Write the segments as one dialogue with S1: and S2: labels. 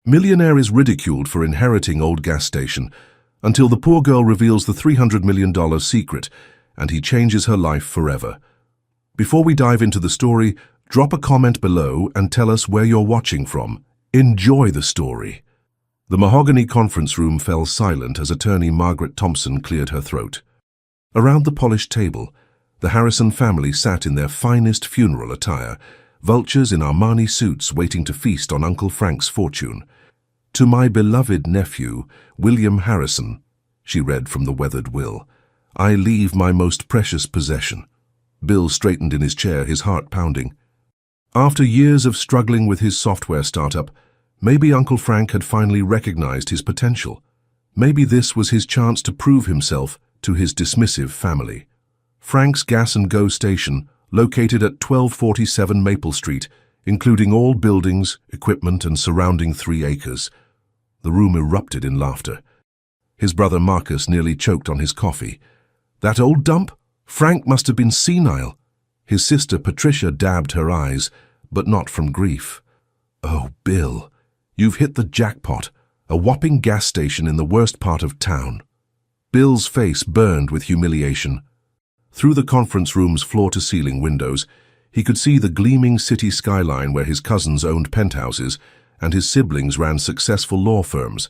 S1: Millionaire is ridiculed for inheriting old gas station until the poor girl reveals the $300 million secret and he changes her life forever. Before we dive into the story, drop a comment below and tell us where you're watching from. Enjoy the story. The mahogany conference room fell silent as attorney Margaret Thompson cleared her throat. Around the polished table, the Harrison family sat in their finest funeral attire, vultures in Armani suits waiting to feast on Uncle Frank's fortune. "To my beloved nephew, William Harrison," she read from the weathered will, "I leave my most precious possession." Bill straightened in his chair, his heart pounding. After years of struggling with his software startup, maybe Uncle Frank had finally recognized his potential. Maybe this was his chance to prove himself to his dismissive family. Frank's Gas and Go station, located at 1247 Maple Street, including all buildings, equipment, and surrounding 3 acres. The room erupted in laughter. His brother Marcus nearly choked on his coffee. "That old dump? Frank must have been senile." His sister Patricia dabbed her eyes, but not from grief. "Oh, Bill, you've hit the jackpot. A whopping gas station in the worst part of town." Bill's face burned with humiliation. Through the conference room's floor-to-ceiling windows, he could see the gleaming city skyline where his cousins owned penthouses and his siblings ran successful law firms.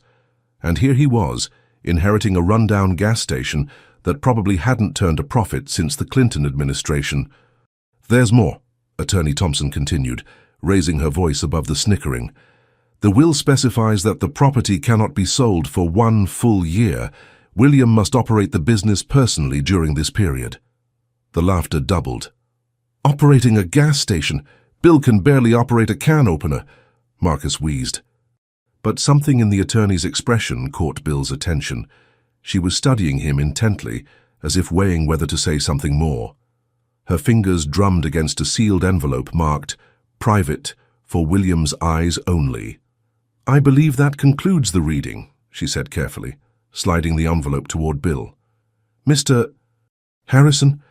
S1: And here he was, inheriting a rundown gas station that probably hadn't turned a profit since the Clinton administration. "There's more," Attorney Thompson continued, raising her voice above the snickering. "The will specifies that the property cannot be sold for 1 full year. William must operate the business personally during this period." The laughter doubled. "Operating a gas station? Bill can barely operate a can opener," Marcus wheezed. But something in the attorney's expression caught Bill's attention. She was studying him intently, as if weighing whether to say something more. Her fingers drummed against a sealed envelope marked, "Private, for William's eyes only." "I believe that concludes the reading," she said carefully, sliding the envelope toward Bill. "Mr. Harrison,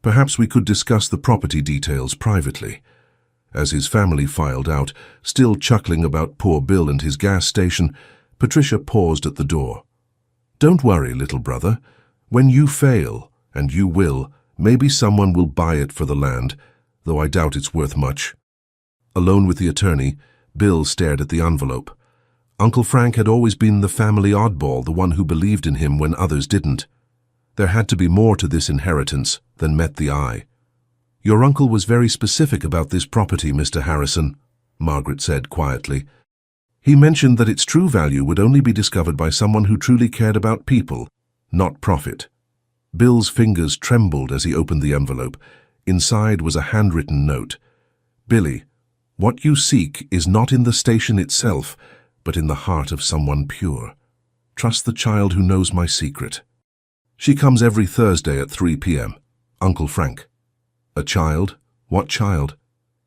S1: perhaps we could discuss the property details privately." As his family filed out, still chuckling about poor Bill and his gas station, Patricia paused at the door. "Don't worry, little brother. When you fail, and you will, maybe someone will buy it for the land, though I doubt it's worth much." Alone with the attorney, Bill stared at the envelope. Uncle Frank had always been the family oddball, the one who believed in him when others didn't. There had to be more to this inheritance than met the eye. "Your uncle was very specific about this property, Mr. Harrison," Margaret said quietly. "He mentioned that its true value would only be discovered by someone who truly cared about people, not profit." Bill's fingers trembled as he opened the envelope. Inside was a handwritten note. "Billy, what you seek is not in the station itself, but in the heart of someone pure. Trust the child who knows my secret. She comes every Thursday at 3 p.m. Uncle Frank." A child? What child?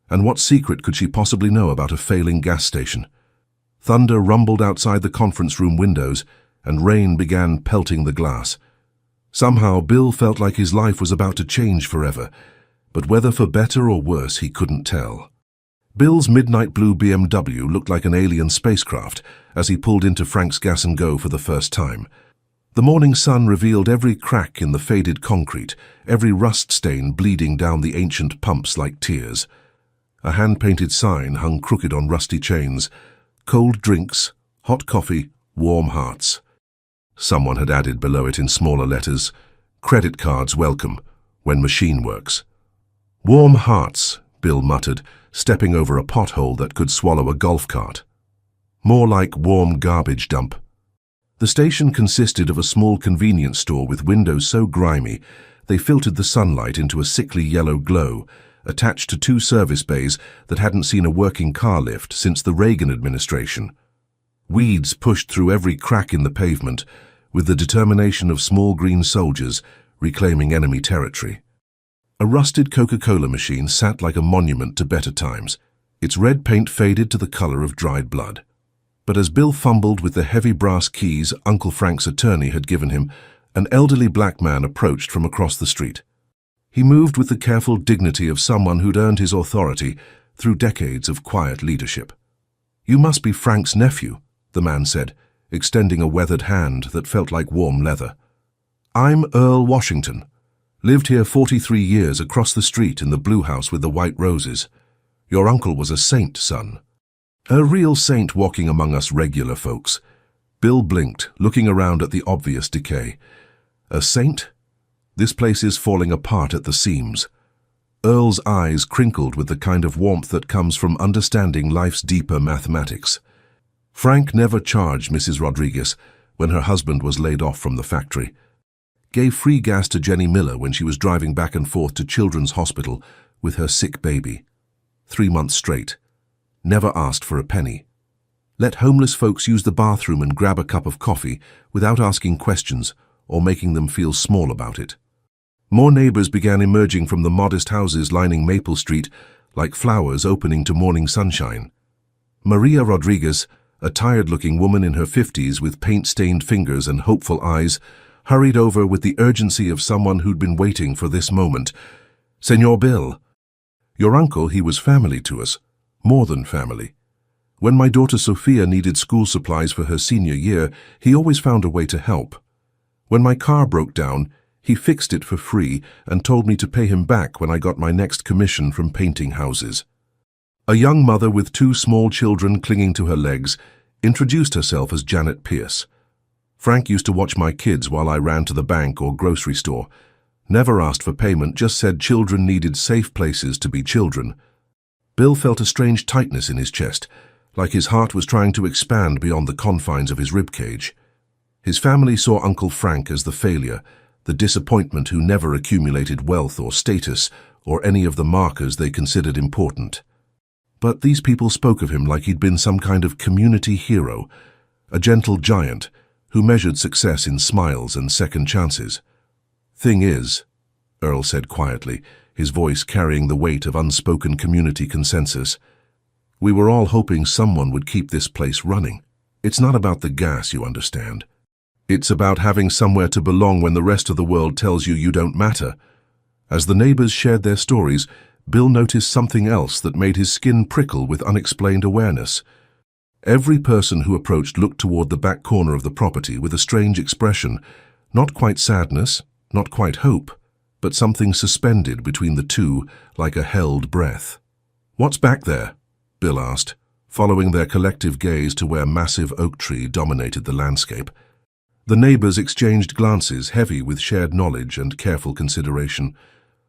S1: And what secret could she possibly know about a failing gas station? Thunder rumbled outside the conference room windows, and rain began pelting the glass. Somehow Bill felt like his life was about to change forever, but whether for better or worse he couldn't tell. Bill's midnight blue BMW looked like an alien spacecraft as he pulled into Frank's Gas and Go for the first time. The morning sun revealed every crack in the faded concrete, every rust stain bleeding down the ancient pumps like tears. A hand-painted sign hung crooked on rusty chains. "Cold drinks, hot coffee, warm hearts." Someone had added below it in smaller letters, "Credit cards welcome, when machine works." "Warm hearts," Bill muttered, stepping over a pothole that could swallow a golf cart. More like warm garbage dump. The station consisted of a small convenience store with windows so grimy they filtered the sunlight into a sickly yellow glow, attached to 2 service bays that hadn't seen a working car lift since the Reagan administration. Weeds pushed through every crack in the pavement, with the determination of small green soldiers reclaiming enemy territory. A rusted Coca-Cola machine sat like a monument to better times, its red paint faded to the color of dried blood. But as Bill fumbled with the heavy brass keys Uncle Frank's attorney had given him, an elderly black man approached from across the street. He moved with the careful dignity of someone who'd earned his authority through decades of quiet leadership. "You must be Frank's nephew," the man said, extending a weathered hand that felt like warm leather. "I'm Earl Washington. Lived here 43 years across the street in the blue house with the white roses. Your uncle was a saint, son. A real saint walking among us regular folks." Bill blinked, looking around at the obvious decay. "A saint? This place is falling apart at the seams." Earl's eyes crinkled with the kind of warmth that comes from understanding life's deeper mathematics. Frank never charged Mrs. Rodriguez when her husband was laid off from the factory. Gave free gas to Jenny Miller when she was driving back and forth to Children's Hospital with her sick baby. 3 months straight. Never asked for a penny. Let homeless folks use the bathroom and grab a cup of coffee without asking questions or making them feel small about it. More neighbors began emerging from the modest houses lining Maple Street like flowers opening to morning sunshine. Maria Rodriguez, a tired-looking woman in her 50s with paint-stained fingers and hopeful eyes, hurried over with the urgency of someone who'd been waiting for this moment. "Senor Bill, your uncle, he was family to us, more than family. When my daughter Sophia needed school supplies for her senior year, he always found a way to help. When my car broke down, he fixed it for free and told me to pay him back when I got my next commission from painting houses." A young mother with 2 small children clinging to her legs introduced herself as Janet Pierce. "Frank used to watch my kids while I ran to the bank or grocery store. Never asked for payment, just said children needed safe places to be children." Bill felt a strange tightness in his chest, like his heart was trying to expand beyond the confines of his ribcage. His family saw Uncle Frank as the failure, the disappointment who never accumulated wealth or status or any of the markers they considered important. But these people spoke of him like he'd been some kind of community hero, a gentle giant who measured success in smiles and second chances. "Thing is," Earl said quietly, his voice carrying the weight of unspoken community consensus, "we were all hoping someone would keep this place running. It's not about the gas, you understand. It's about having somewhere to belong when the rest of the world tells you you don't matter." As the neighbors shared their stories, Bill noticed something else that made his skin prickle with unexplained awareness. Every person who approached looked toward the back corner of the property with a strange expression, not quite sadness, not quite hope, but something suspended between the two like a held breath. "What's back there?" Bill asked, following their collective gaze to where a massive oak tree dominated the landscape. The neighbors exchanged glances heavy with shared knowledge and careful consideration.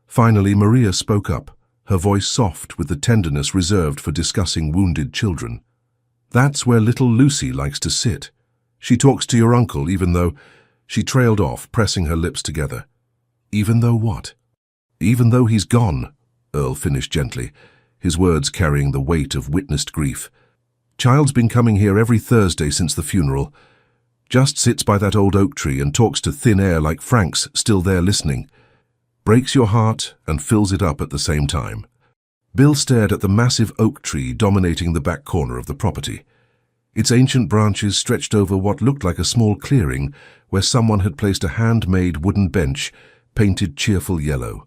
S1: Finally, Maria spoke up, her voice soft with the tenderness reserved for discussing wounded children. "That's where little Lucy likes to sit. She talks to your uncle even though—" She trailed off, pressing her lips together. "Even though what?" "Even though he's gone," Earl finished gently, his words carrying the weight of witnessed grief. "Child's been coming here every Thursday since the funeral. Just sits by that old oak tree and talks to thin air like Frank's still there listening. Breaks your heart and fills it up at the same time." Bill stared at the massive oak tree dominating the back corner of the property. Its ancient branches stretched over what looked like a small clearing where someone had placed a handmade wooden bench painted cheerful yellow.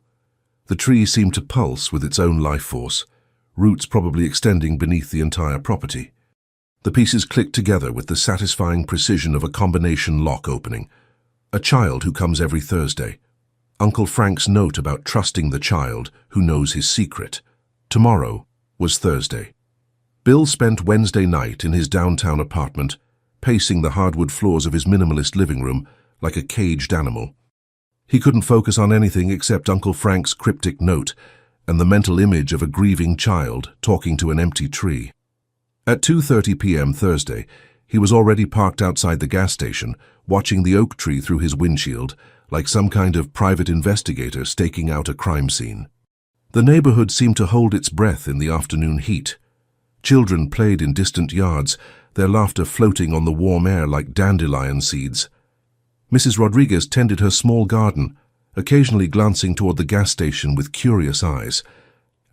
S1: The tree seemed to pulse with its own life force, roots probably extending beneath the entire property. The pieces clicked together with the satisfying precision of a combination lock opening. A child who comes every Thursday. Uncle Frank's note about trusting the child who knows his secret. Tomorrow was Thursday. Bill spent Wednesday night in his downtown apartment, pacing the hardwood floors of his minimalist living room like a caged animal. He couldn't focus on anything except Uncle Frank's cryptic note and the mental image of a grieving child talking to an empty tree. At 2:30 p.m. Thursday, he was already parked outside the gas station, watching the oak tree through his windshield, like some kind of private investigator staking out a crime scene. The neighborhood seemed to hold its breath in the afternoon heat. Children played in distant yards, their laughter floating on the warm air like dandelion seeds. Mrs. Rodriguez tended her small garden, occasionally glancing toward the gas station with curious eyes.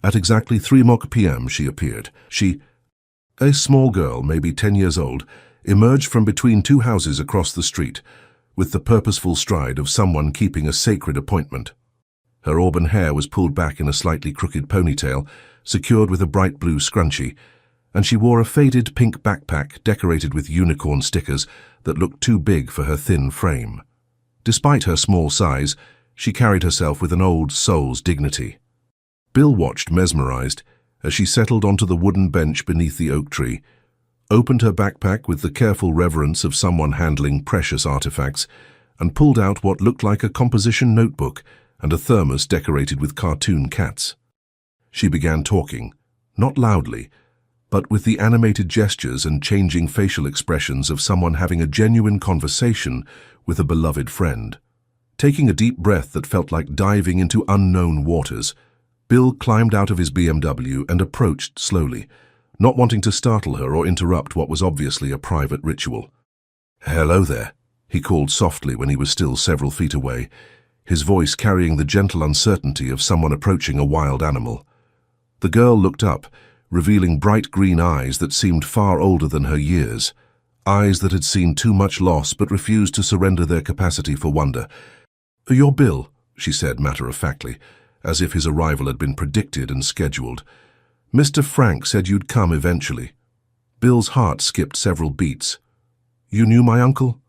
S1: At exactly 3 p.m. she appeared. A small girl, maybe 10 years old, emerged from between 2 houses across the street, with the purposeful stride of someone keeping a sacred appointment. Her auburn hair was pulled back in a slightly crooked ponytail, secured with a bright blue scrunchie, and she wore a faded pink backpack decorated with unicorn stickers that looked too big for her thin frame. Despite her small size, she carried herself with an old soul's dignity. Bill watched mesmerized as she settled onto the wooden bench beneath the oak tree, opened her backpack with the careful reverence of someone handling precious artifacts, and pulled out what looked like a composition notebook and a thermos decorated with cartoon cats. She began talking, not loudly, but with the animated gestures and changing facial expressions of someone having a genuine conversation with a beloved friend. Taking a deep breath that felt like diving into unknown waters, Bill climbed out of his BMW and approached slowly, not wanting to startle her or interrupt what was obviously a private ritual. "Hello there," he called softly when he was still several feet away, his voice carrying the gentle uncertainty of someone approaching a wild animal. The girl looked up, revealing bright green eyes that seemed far older than her years, eyes that had seen too much loss but refused to surrender their capacity for wonder. "You're Bill," she said matter-of-factly, as if his arrival had been predicted and scheduled. "Mr. Frank said you'd come eventually." Bill's heart skipped several beats. "You knew my uncle?"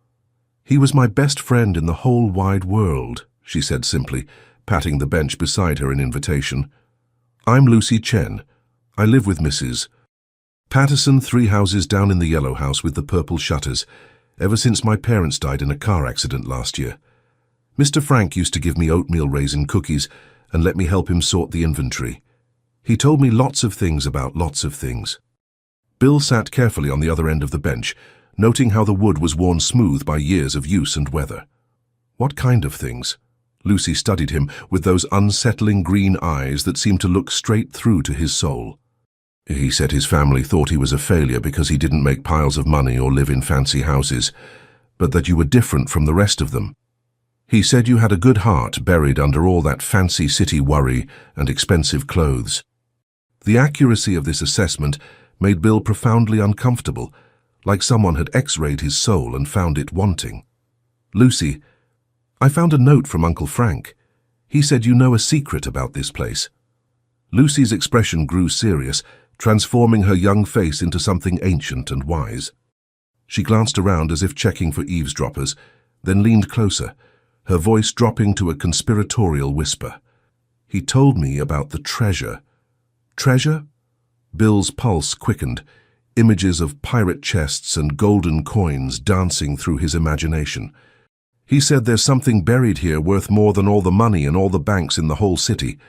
S1: "He was my best friend in the whole wide world," she said simply, patting the bench beside her in invitation. "I'm Lucy Chen. I live with Mrs. Patterson 3 houses down in the yellow house with the purple shutters, ever since my parents died in a car accident last year. Mr. Frank used to give me oatmeal raisin cookies and let me help him sort the inventory. He told me lots of things about lots of things." Bill sat carefully on the other end of the bench, noting how the wood was worn smooth by years of use and weather. "What kind of things?" Lucy studied him with those unsettling green eyes that seemed to look straight through to his soul. "He said his family thought he was a failure because he didn't make piles of money or live in fancy houses, but that you were different from the rest of them. He said you had a good heart buried under all that fancy city worry and expensive clothes." The accuracy of this assessment made Bill profoundly uncomfortable, like someone had x-rayed his soul and found it wanting. "Lucy, I found a note from Uncle Frank. He said you know a secret about this place." Lucy's expression grew serious, transforming her young face into something ancient and wise. She glanced around as if checking for eavesdroppers, then leaned closer, her voice dropping to a conspiratorial whisper. "He told me about the treasure." "Treasure?" Bill's pulse quickened, images of pirate chests and golden coins dancing through his imagination. "He said there's something buried here worth more than all the money in all the banks in the whole city.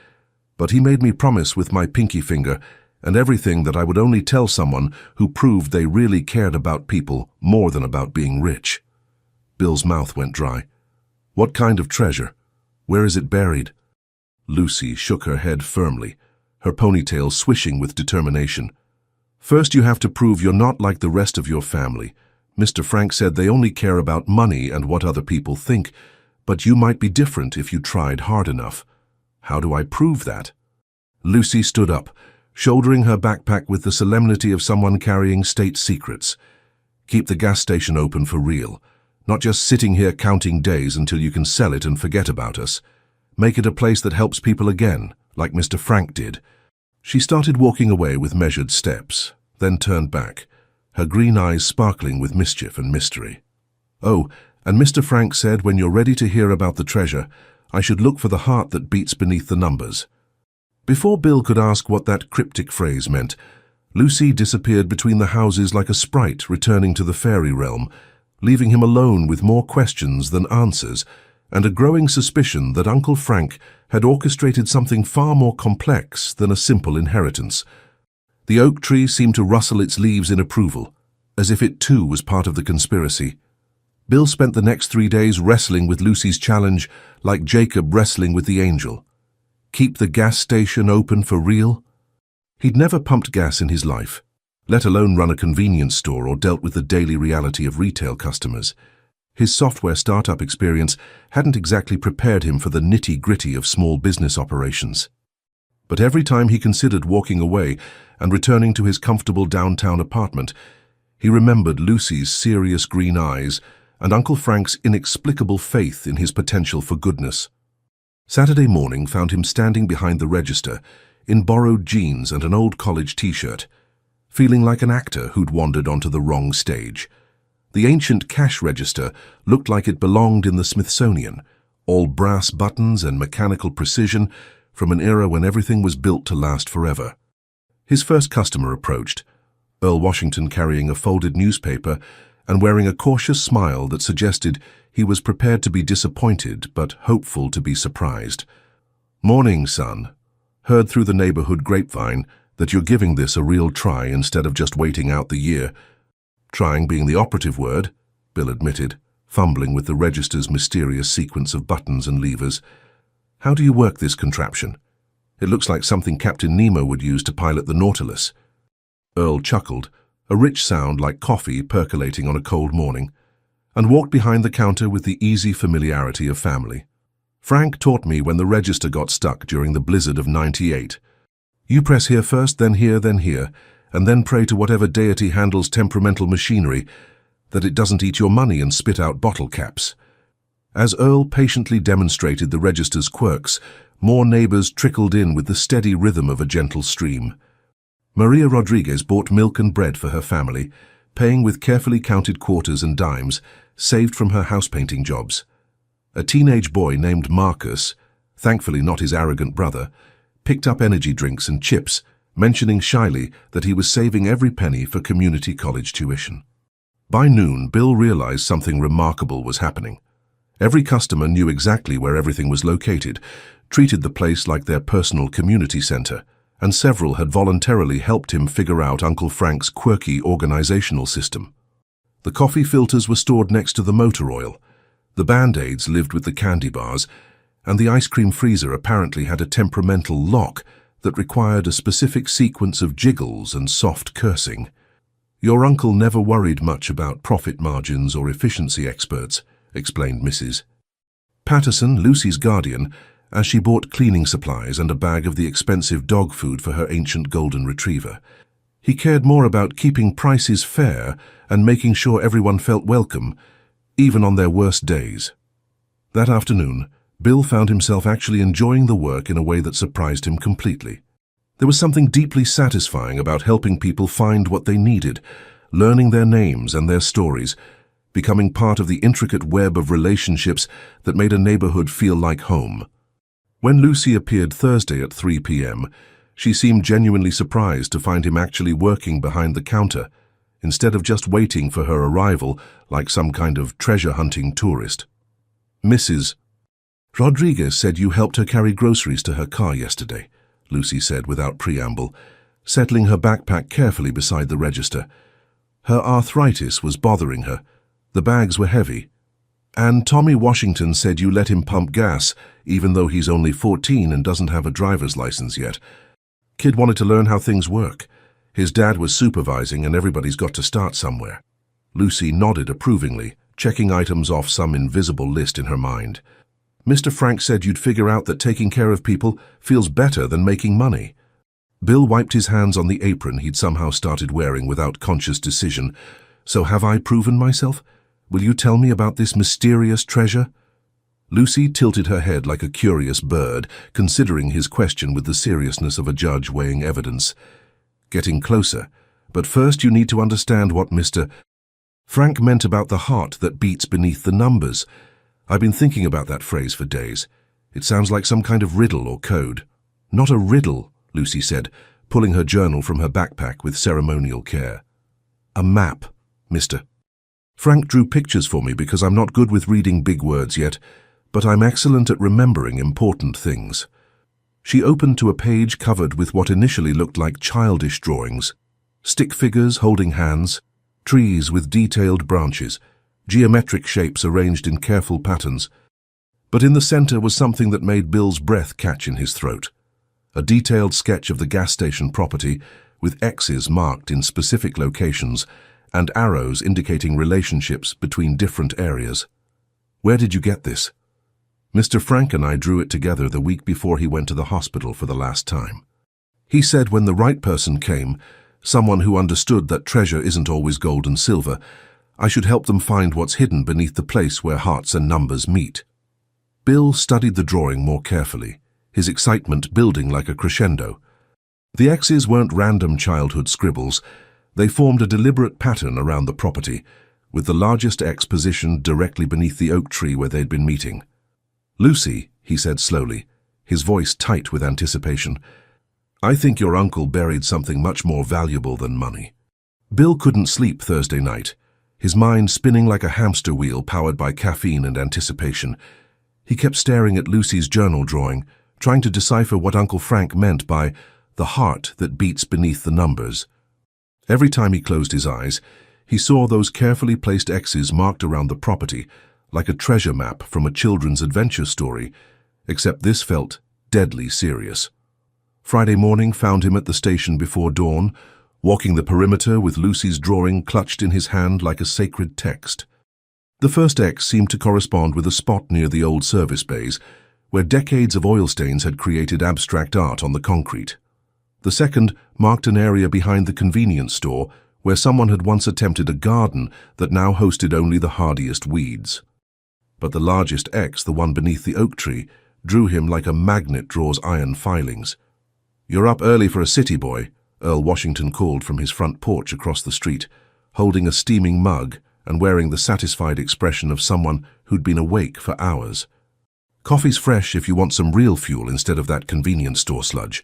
S1: But he made me promise with my pinky finger and everything that I would only tell someone who proved they really cared about people more than about being rich." Bill's mouth went dry. "What kind of treasure? Where is it buried?" Lucy shook her head firmly, her ponytail swishing with determination. "First you have to prove you're not like the rest of your family. Mr. Frank said they only care about money and what other people think, but you might be different if you tried hard enough. How do I prove that?" Lucy stood up, shouldering her backpack with the solemnity of someone carrying state secrets. "Keep the gas station open for real, not just sitting here counting days until you can sell it and forget about us. Make it a place that helps people again, like Mr. Frank did." She started walking away with measured steps, then turned back, her green eyes sparkling with mischief and mystery. "Oh, and Mr. Frank said when you're ready to hear about the treasure, I should look for the heart that beats beneath the numbers." Before Bill could ask what that cryptic phrase meant, Lucy disappeared between the houses like a sprite returning to the fairy realm, leaving him alone with more questions than answers, and a growing suspicion that Uncle Frank had orchestrated something far more complex than a simple inheritance. The oak tree seemed to rustle its leaves in approval, as if it too was part of the conspiracy. Bill spent the next 3 days wrestling with Lucy's challenge like Jacob wrestling with the angel. Keep the gas station open for real? He'd never pumped gas in his life, let alone run a convenience store or dealt with the daily reality of retail customers. His software startup experience hadn't exactly prepared him for the nitty-gritty of small business operations. But every time he considered walking away and returning to his comfortable downtown apartment, he remembered Lucy's serious green eyes and Uncle Frank's inexplicable faith in his potential for goodness. Saturday morning found him standing behind the register in borrowed jeans and an old college t-shirt. feeling like an actor who'd wandered onto the wrong stage. The ancient cash register looked like it belonged in the Smithsonian, all brass buttons and mechanical precision from an era when everything was built to last forever. His first customer approached, Earl Washington carrying a folded newspaper and wearing a cautious smile that suggested he was prepared to be disappointed but hopeful to be surprised. "Morning, son. Heard through the neighborhood grapevine that you're giving this a real try instead of just waiting out the year." "Trying being the operative word," Bill admitted, fumbling with the register's mysterious sequence of buttons and levers. "How do you work this contraption? It looks like something Captain Nemo would use to pilot the Nautilus." Earl chuckled, a rich sound like coffee percolating on a cold morning, and walked behind the counter with the easy familiarity of family. "Frank taught me when the register got stuck during the blizzard of '98. You press here first, then here, and then pray to whatever deity handles temperamental machinery that it doesn't eat your money and spit out bottle caps." As Earl patiently demonstrated the register's quirks, more neighbors trickled in with the steady rhythm of a gentle stream. Maria Rodriguez bought milk and bread for her family, paying with carefully counted quarters and dimes saved from her house-painting jobs. A teenage boy named Marcus, thankfully not his arrogant brother, picked up energy drinks and chips, mentioning shyly that he was saving every penny for community college tuition. By noon, Bill realized something remarkable was happening. Every customer knew exactly where everything was located, treated the place like their personal community center, and several had voluntarily helped him figure out Uncle Frank's quirky organizational system. The coffee filters were stored next to the motor oil, the Band-Aids lived with the candy bars, and the ice cream freezer apparently had a temperamental lock that required a specific sequence of jiggles and soft cursing. "Your uncle never worried much about profit margins or efficiency experts," explained Mrs. Patterson, Lucy's guardian, as she bought cleaning supplies and a bag of the expensive dog food for her ancient golden retriever. "He cared more about keeping prices fair and making sure everyone felt welcome, even on their worst days." That afternoon, Bill found himself actually enjoying the work in a way that surprised him completely. There was something deeply satisfying about helping people find what they needed, learning their names and their stories, becoming part of the intricate web of relationships that made a neighborhood feel like home. When Lucy appeared Thursday at 3 p.m., she seemed genuinely surprised to find him actually working behind the counter, instead of just waiting for her arrival like some kind of treasure-hunting tourist. "Mrs. Rodriguez said you helped her carry groceries to her car yesterday," Lucy said without preamble, settling her backpack carefully beside the register. Her arthritis was bothering her. The bags were heavy. "And Tommy Washington said you let him pump gas, even though he's only 14 and doesn't have a driver's license yet. Kid wanted to learn how things work. His dad was supervising and everybody's got to start somewhere." Lucy nodded approvingly, checking items off some invisible list in her mind. "Mr. Frank said you'd figure out that taking care of people feels better than making money." Bill wiped his hands on the apron he'd somehow started wearing without conscious decision. "So have I proven myself? Will you tell me about this mysterious treasure?" Lucy tilted her head like a curious bird, considering his question with the seriousness of a judge weighing evidence. "Getting closer. But first you need to understand what Mr. Frank meant about the heart that beats beneath the numbers. I've been thinking about that phrase for days. It sounds like some kind of riddle or code." "Not a riddle," Lucy said, pulling her journal from her backpack with ceremonial care. "A map, Mr. Frank drew pictures for me because I'm not good with reading big words yet, but I'm excellent at remembering important things." She opened to a page covered with what initially looked like childish drawings. Stick figures holding hands, trees with detailed branches, geometric shapes arranged in careful patterns. But in the center was something that made Bill's breath catch in his throat. A detailed sketch of the gas station property with X's marked in specific locations and arrows indicating relationships between different areas. "Where did you get this?" "Mr. Frank and I drew it together the week before he went to the hospital for the last time. He said when the right person came, someone who understood that treasure isn't always gold and silver, I should help them find what's hidden beneath the place where hearts and numbers meet." Bill studied the drawing more carefully, his excitement building like a crescendo. The X's weren't random childhood scribbles. They formed a deliberate pattern around the property, with the largest X positioned directly beneath the oak tree where they'd been meeting. "Lucy," he said slowly, his voice tight with anticipation, "I think your uncle buried something much more valuable than money." Bill couldn't sleep Thursday night, his mind spinning like a hamster wheel powered by caffeine and anticipation. He kept staring at Lucy's journal drawing, trying to decipher what Uncle Frank meant by the heart that beats beneath the numbers. Every time he closed his eyes, he saw those carefully placed X's marked around the property, like a treasure map from a children's adventure story, except this felt deadly serious. Friday morning found him at the station before dawn, walking the perimeter with Lucy's drawing clutched in his hand like a sacred text. The first X seemed to correspond with a spot near the old service bays, where decades of oil stains had created abstract art on the concrete. The second marked an area behind the convenience store where someone had once attempted a garden that now hosted only the hardiest weeds. But the largest X, the one beneath the oak tree, drew him like a magnet draws iron filings. "You're up early for a city boy," Earl Washington called from his front porch across the street, holding a steaming mug and wearing the satisfied expression of someone who'd been awake for hours. "Coffee's fresh if you want some real fuel instead of that convenience store sludge."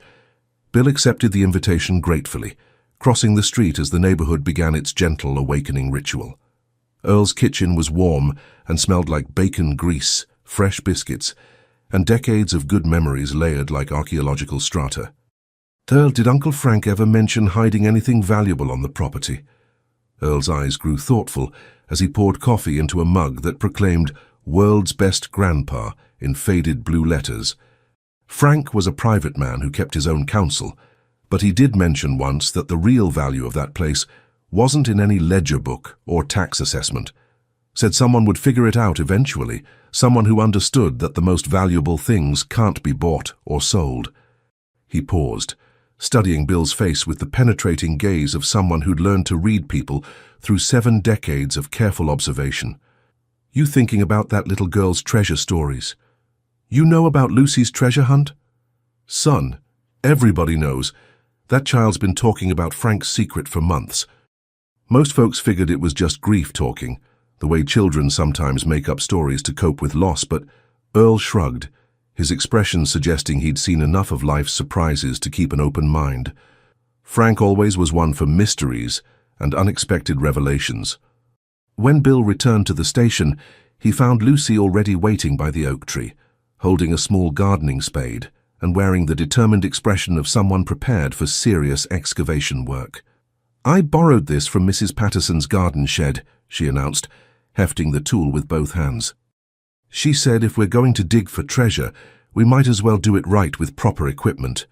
S1: Bill accepted the invitation gratefully, crossing the street as the neighborhood began its gentle awakening ritual. Earl's kitchen was warm and smelled like bacon grease, fresh biscuits, and decades of good memories layered like archaeological strata. "Earl, did Uncle Frank ever mention hiding anything valuable on the property?" Earl's eyes grew thoughtful as he poured coffee into a mug that proclaimed "World's Best Grandpa" in faded blue letters. Frank was a private man who kept his own counsel, but he did mention once that the real value of that place wasn't in any ledger book or tax assessment. Said someone would figure it out eventually, someone who understood that the most valuable things can't be bought or sold. He paused, studying Bill's face with the penetrating gaze of someone who'd learned to read people through 7 decades of careful observation. "You thinking about that little girl's treasure stories? You know about Lucy's treasure hunt?" "Son, everybody knows. That child's been talking about Frank's secret for months." Most folks figured it was just grief talking, the way children sometimes make up stories to cope with loss, but Earl shrugged, his expression suggesting he'd seen enough of life's surprises to keep an open mind. Frank always was one for mysteries and unexpected revelations. When Bill returned to the station, he found Lucy already waiting by the oak tree, holding a small gardening spade and wearing the determined expression of someone prepared for serious excavation work. "I borrowed this from Mrs. Patterson's garden shed," she announced, hefting the tool with both hands. "She said if we're going to dig for treasure, we might as well do it right with proper equipment.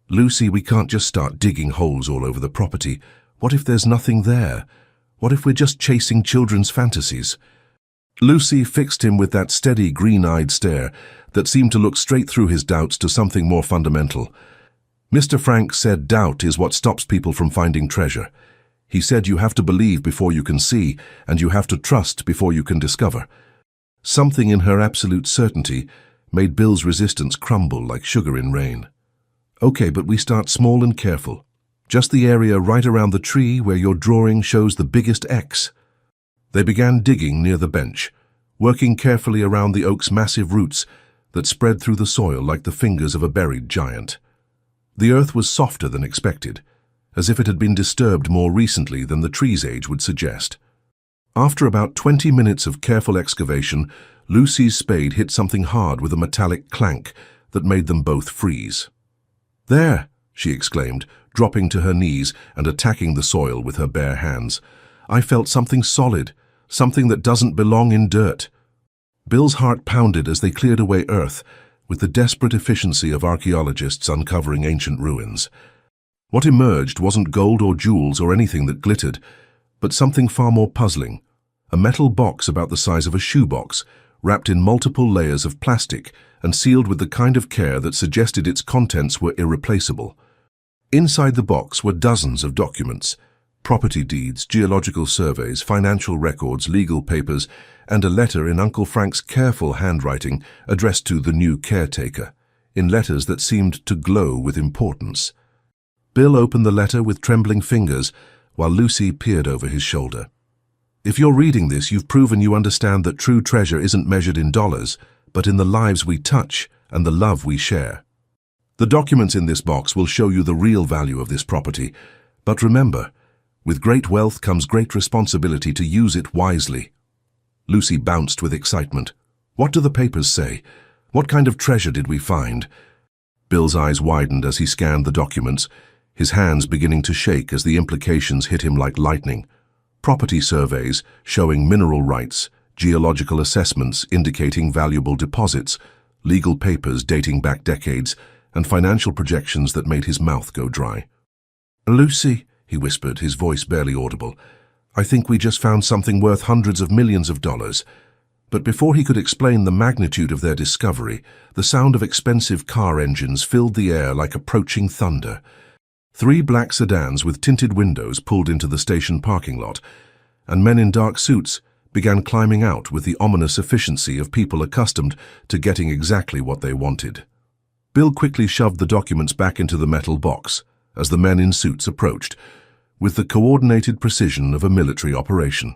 S1: Lucy, we can't just start digging holes all over the property. What if there's nothing there? What if we're just chasing children's fantasies?" Lucy fixed him with that steady, green-eyed stare that seemed to look straight through his doubts to something more fundamental. "Mr. Frank said doubt is what stops people from finding treasure. He said you have to believe before you can see, and you have to trust before you can discover." Something in her absolute certainty made Bill's resistance crumble like sugar in rain. "Okay, but we start small and careful. Just the area right around the tree where your drawing shows the biggest X." They began digging near the bench, working carefully around the oak's massive roots that spread through the soil like the fingers of a buried giant. The earth was softer than expected, as if it had been disturbed more recently than the tree's age would suggest. After about 20 minutes of careful excavation, Lucy's spade hit something hard with a metallic clank that made them both freeze. "There!" she exclaimed, dropping to her knees and attacking the soil with her bare hands. "I felt something solid, something that doesn't belong in dirt." Bill's heart pounded as they cleared away earth, with the desperate efficiency of archaeologists uncovering ancient ruins. What emerged wasn't gold or jewels or anything that glittered, but something far more puzzling. A metal box about the size of a shoebox, wrapped in multiple layers of plastic and sealed with the kind of care that suggested its contents were irreplaceable. Inside the box were dozens of documents: property deeds, geological surveys, financial records, legal papers, and a letter in Uncle Frank's careful handwriting addressed to the new caretaker, in letters that seemed to glow with importance. Bill opened the letter with trembling fingers, while Lucy peered over his shoulder. If you're reading this, you've proven you understand that true treasure isn't measured in dollars, but in the lives we touch and the love we share. The documents in this box will show you the real value of this property, but remember, with great wealth comes great responsibility to use it wisely. Lucy bounced with excitement. What do the papers say? What kind of treasure did we find? Bill's eyes widened as he scanned the documents, his hands beginning to shake as the implications hit him like lightning. Property surveys showing mineral rights, geological assessments indicating valuable deposits, legal papers dating back decades, and financial projections that made his mouth go dry. "Lucy," he whispered, his voice barely audible, "I think we just found something worth hundreds of millions of dollars." But before he could explain the magnitude of their discovery, the sound of expensive car engines filled the air like approaching thunder. 3 black sedans with tinted windows pulled into the station parking lot, and men in dark suits began climbing out with the ominous efficiency of people accustomed to getting exactly what they wanted. Bill quickly shoved the documents back into the metal box as the men in suits approached, with the coordinated precision of a military operation.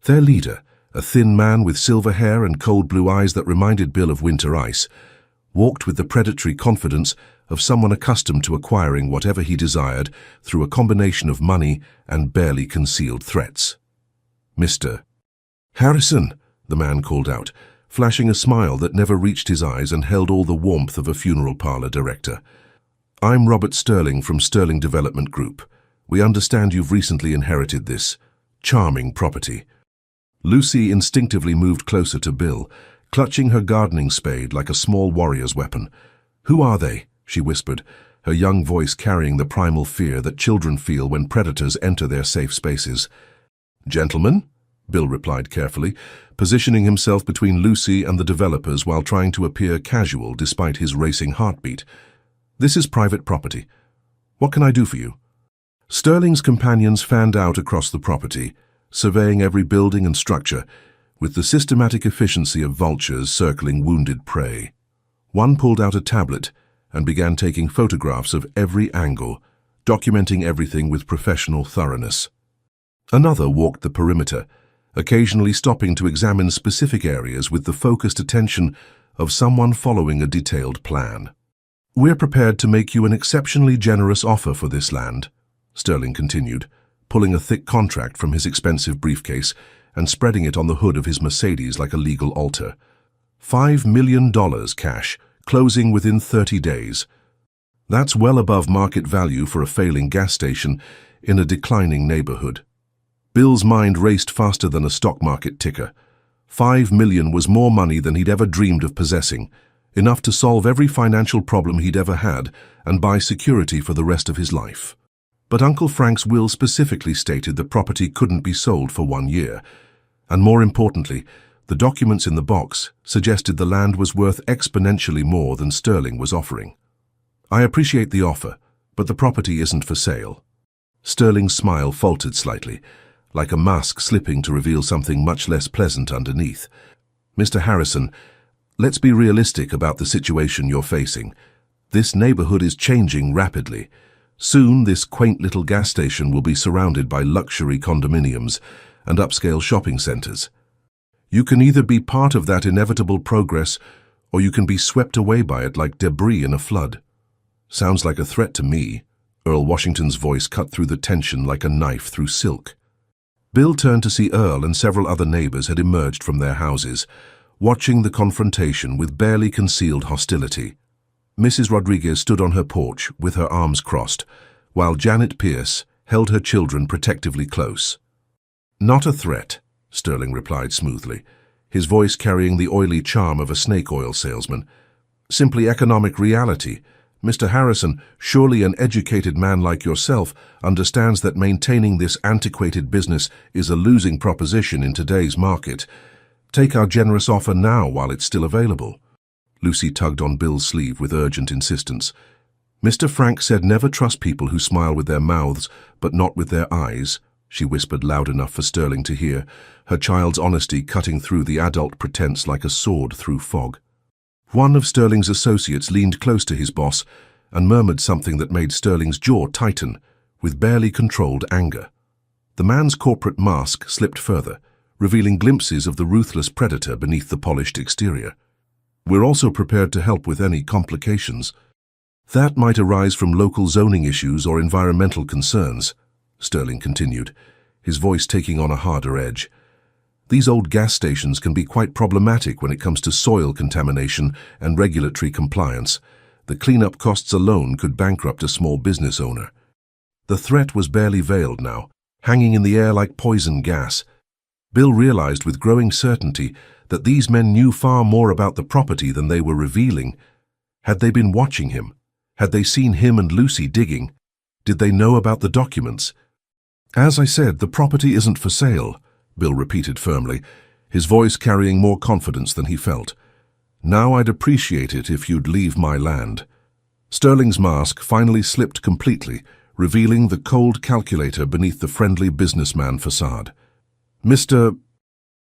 S1: Their leader, a thin man with silver hair and cold blue eyes that reminded Bill of winter ice, walked with the predatory confidence of someone accustomed to acquiring whatever he desired through a combination of money and barely concealed threats. "Mr. Harrison," the man called out, flashing a smile that never reached his eyes and held all the warmth of a funeral parlor director. "I'm Robert Sterling from Sterling Development Group. We understand you've recently inherited this charming property." Lucy instinctively moved closer to Bill, clutching her gardening spade like a small warrior's weapon. "Who are they?" she whispered, her young voice carrying the primal fear that children feel when predators enter their safe spaces. "Gentlemen," Bill replied carefully, positioning himself between Lucy and the developers while trying to appear casual despite his racing heartbeat. "This is private property. What can I do for you?" Sterling's companions fanned out across the property, surveying every building and structure, with the systematic efficiency of vultures circling wounded prey. One pulled out a tablet and began taking photographs of every angle, documenting everything with professional thoroughness. Another walked the perimeter, occasionally stopping to examine specific areas with the focused attention of someone following a detailed plan. "We're prepared to make you an exceptionally generous offer for this land," Sterling continued, pulling a thick contract from his expensive briefcase and spreading it on the hood of his Mercedes like a legal altar. $5 million cash, closing within 30 days. That's well above market value for a failing gas station in a declining neighborhood. Bill's mind raced faster than a stock market ticker. $5 million was more money than he'd ever dreamed of possessing, enough to solve every financial problem he'd ever had and buy security for the rest of his life. But Uncle Frank's will specifically stated the property couldn't be sold for 1 year, and more importantly, the documents in the box suggested the land was worth exponentially more than Sterling was offering. "I appreciate the offer, but the property isn't for sale." Sterling's smile faltered slightly, like a mask slipping to reveal something much less pleasant underneath. "Mr. Harrison, let's be realistic about the situation you're facing. This neighborhood is changing rapidly. Soon, this quaint little gas station will be surrounded by luxury condominiums and upscale shopping centers. You can either be part of that inevitable progress, or you can be swept away by it like debris in a flood." "Sounds like a threat to me." Earl Washington's voice cut through the tension like a knife through silk. Bill turned to see Earl and several other neighbors had emerged from their houses, watching the confrontation with barely concealed hostility. Mrs. Rodriguez stood on her porch with her arms crossed, while Janet Pierce held her children protectively close. "Not a threat," Sterling replied smoothly, his voice carrying the oily charm of a snake oil salesman. "Simply economic reality. Mr. Harrison, surely an educated man like yourself understands that maintaining this antiquated business is a losing proposition in today's market. Take our generous offer now while it's still available." Lucy tugged on Bill's sleeve with urgent insistence. "Mr. Frank said never trust people who smile with their mouths but not with their eyes," she whispered loud enough for Sterling to hear, her child's honesty cutting through the adult pretense like a sword through fog. One of Sterling's associates leaned close to his boss and murmured something that made Sterling's jaw tighten, with barely controlled anger. The man's corporate mask slipped further, revealing glimpses of the ruthless predator beneath the polished exterior. "We're also prepared to help with any complications that might arise from local zoning issues or environmental concerns," Sterling continued, his voice taking on a harder edge. "These old gas stations can be quite problematic when it comes to soil contamination and regulatory compliance. The cleanup costs alone could bankrupt a small business owner." The threat was barely veiled now, hanging in the air like poison gas. Bill realized with growing certainty that these men knew far more about the property than they were revealing. Had they been watching him? Had they seen him and Lucy digging? Did they know about the documents? "As I said, the property isn't for sale," Bill repeated firmly, his voice carrying more confidence than he felt. "Now I'd appreciate it if you'd leave my land." Sterling's mask finally slipped completely, revealing the cold calculator beneath the friendly businessman facade. "Mr.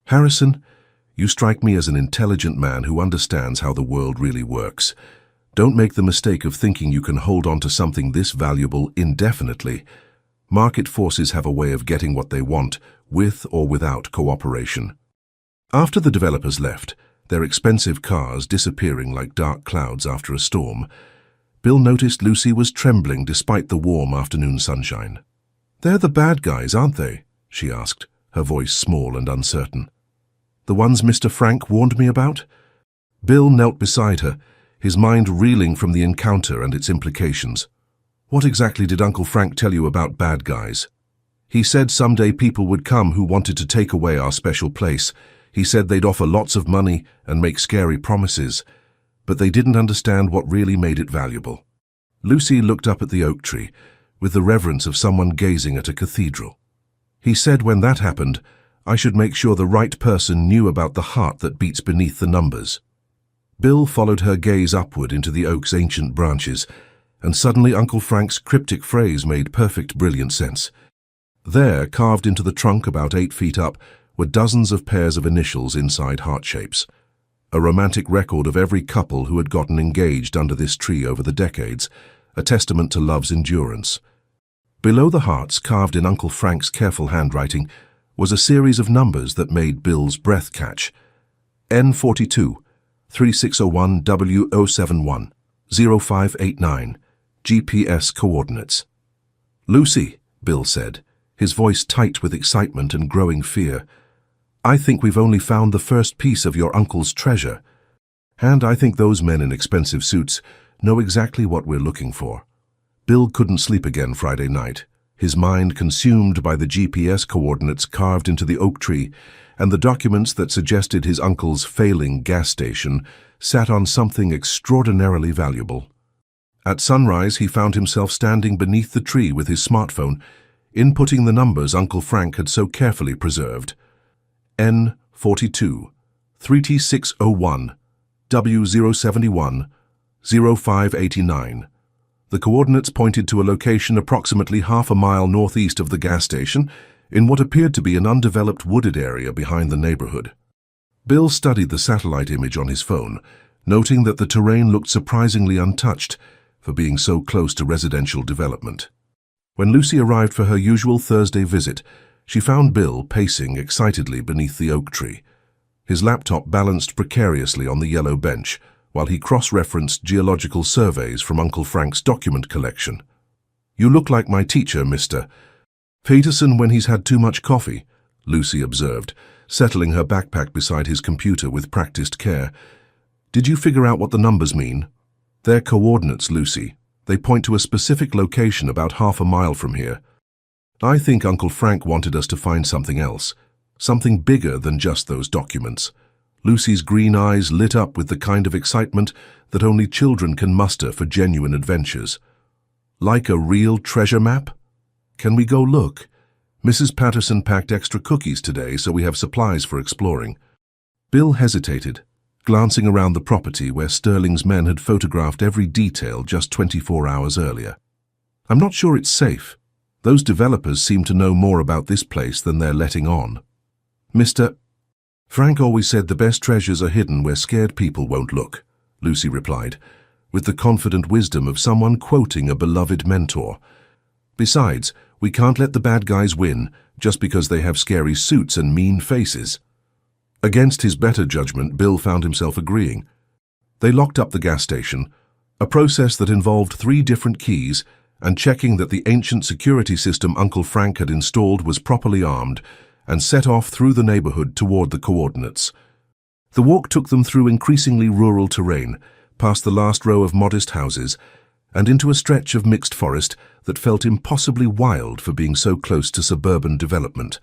S1: Harrison, you strike me as an intelligent man who understands how the world really works. Don't make the mistake of thinking you can hold on to something this valuable indefinitely. Market forces have a way of getting what they want, with or without cooperation." After the developers left, their expensive cars disappearing like dark clouds after a storm, Bill noticed Lucy was trembling despite the warm afternoon sunshine. "They're the bad guys, aren't they?" she asked, her voice small and uncertain. "The ones Mr. Frank warned me about?" Bill knelt beside her, his mind reeling from the encounter and its implications. "What exactly did Uncle Frank tell you about bad guys?" "He said someday people would come who wanted to take away our special place. He said they'd offer lots of money and make scary promises, but they didn't understand what really made it valuable." Lucy looked up at the oak tree, with the reverence of someone gazing at a cathedral. "He said when that happened, I should make sure the right person knew about the heart that beats beneath the numbers." Bill followed her gaze upward into the oak's ancient branches, and suddenly Uncle Frank's cryptic phrase made perfect, brilliant sense. There, carved into the trunk about 8 feet up, were dozens of pairs of initials inside heart shapes. A romantic record of every couple who had gotten engaged under this tree over the decades, a testament to love's endurance. Below the hearts, carved in Uncle Frank's careful handwriting, was a series of numbers that made Bill's breath catch. N42, 3601 W071, 0589, GPS coordinates. "Lucy," Bill said, his voice tight with excitement and growing fear, "I think we've only found the first piece of your uncle's treasure. And I think those men in expensive suits know exactly what we're looking for." Bill couldn't sleep again Friday night, his mind consumed by the GPS coordinates carved into the oak tree and the documents that suggested his uncle's failing gas station sat on something extraordinarily valuable. At sunrise, he found himself standing beneath the tree with his smartphone, inputting the numbers Uncle Frank had so carefully preserved. N42, 3601, W071, 0589. The coordinates pointed to a location approximately half a mile northeast of the gas station, in what appeared to be an undeveloped wooded area behind the neighborhood. Bill studied the satellite image on his phone, noting that the terrain looked surprisingly untouched for being so close to residential development. When Lucy arrived for her usual Thursday visit, she found Bill pacing excitedly beneath the oak tree. His laptop balanced precariously on the yellow bench, while he cross-referenced geological surveys from Uncle Frank's document collection. "You look like my teacher, Mr. Peterson, when he's had too much coffee," Lucy observed, settling her backpack beside his computer with practiced care. "Did you figure out what the numbers mean?" "They're coordinates, Lucy. They point to a specific location about half a mile from here. I think Uncle Frank wanted us to find something else, something bigger than just those documents." Lucy's green eyes lit up with the kind of excitement that only children can muster for genuine adventures. "Like a real treasure map? Can we go look? Mrs. Patterson packed extra cookies today, so we have supplies for exploring." Bill hesitated, glancing around the property where Sterling's men had photographed every detail just 24 hours earlier. "I'm not sure it's safe. Those developers seem to know more about this place than they're letting on." "Mr. Frank always said the best treasures are hidden where scared people won't look," Lucy replied, with the confident wisdom of someone quoting a beloved mentor. Besides, we can't let the bad guys win just because they have scary suits and mean faces. Against his better judgment, Bill found himself agreeing. They locked up the gas station, a process that involved 3 different keys, and checking that the ancient security system Uncle Frank had installed was properly armed, and set off through the neighborhood toward the coordinates. The walk took them through increasingly rural terrain, past the last row of modest houses, and into a stretch of mixed forest that felt impossibly wild for being so close to suburban development.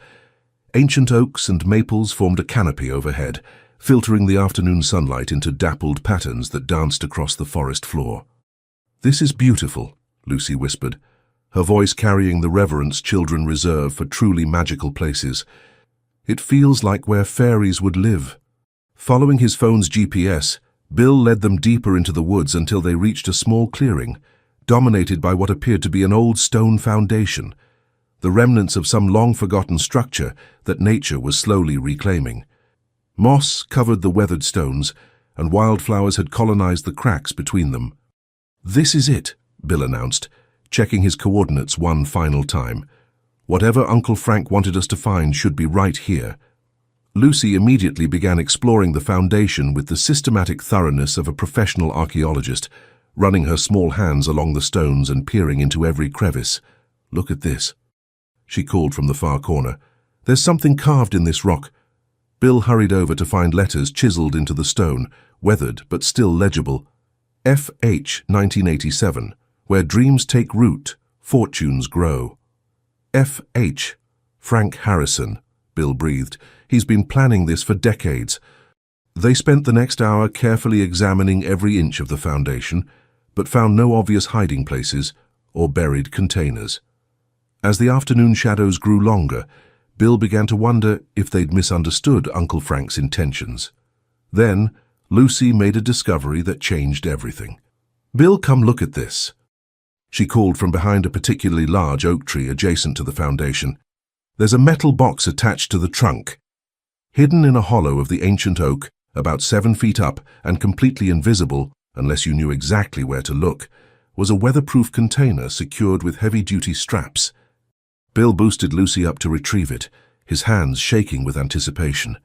S1: Ancient oaks and maples formed a canopy overhead, filtering the afternoon sunlight into dappled patterns that danced across the forest floor. "This is beautiful," Lucy whispered, her voice carrying the reverence children reserve for truly magical places. "It feels like where fairies would live." Following his phone's GPS, Bill led them deeper into the woods until they reached a small clearing, dominated by what appeared to be an old stone foundation, the remnants of some long-forgotten structure that nature was slowly reclaiming. Moss covered the weathered stones, and wildflowers had colonized the cracks between them. "This is it," Bill announced, checking his coordinates one final time. "Whatever Uncle Frank wanted us to find should be right here." Lucy immediately began exploring the foundation with the systematic thoroughness of a professional archaeologist, running her small hands along the stones and peering into every crevice. "Look at this," she called from the far corner. "There's something carved in this rock." Bill hurried over to find letters chiseled into the stone, weathered but still legible. "F.H. 1987, where dreams take root, fortunes grow." "F.H. Frank Harrison," Bill breathed. "He's been planning this for decades." They spent the next hour carefully examining every inch of the foundation, but found no obvious hiding places or buried containers. As the afternoon shadows grew longer, Bill began to wonder if they'd misunderstood Uncle Frank's intentions. Then, Lucy made a discovery that changed everything. "Bill, come look at this," she called from behind a particularly large oak tree adjacent to the foundation. "There's a metal box attached to the trunk. Hidden in a hollow of the ancient oak, about 7 feet up and completely invisible unless you knew exactly where to look, was a weatherproof container secured with heavy-duty straps." Bill boosted Lucy up to retrieve it, his hands shaking with anticipation.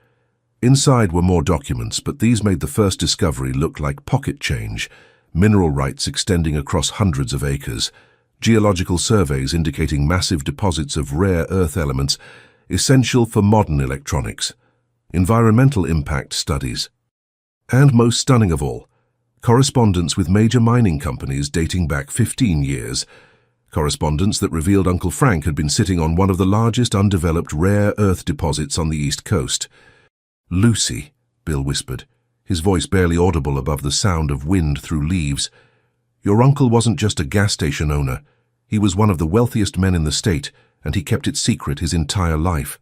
S1: Inside were more documents, but these made the first discovery look like pocket change, mineral rights extending across hundreds of acres, geological surveys indicating massive deposits of rare earth elements essential for modern electronics, environmental impact studies, and most stunning of all, correspondence with major mining companies dating back 15 years, correspondence that revealed Uncle Frank had been sitting on one of the largest undeveloped rare earth deposits on the East Coast. "Lucy," Bill whispered, his voice barely audible above the sound of wind through leaves. "Your uncle wasn't just a gas station owner. He was one of the wealthiest men in the state, and he kept it secret his entire life."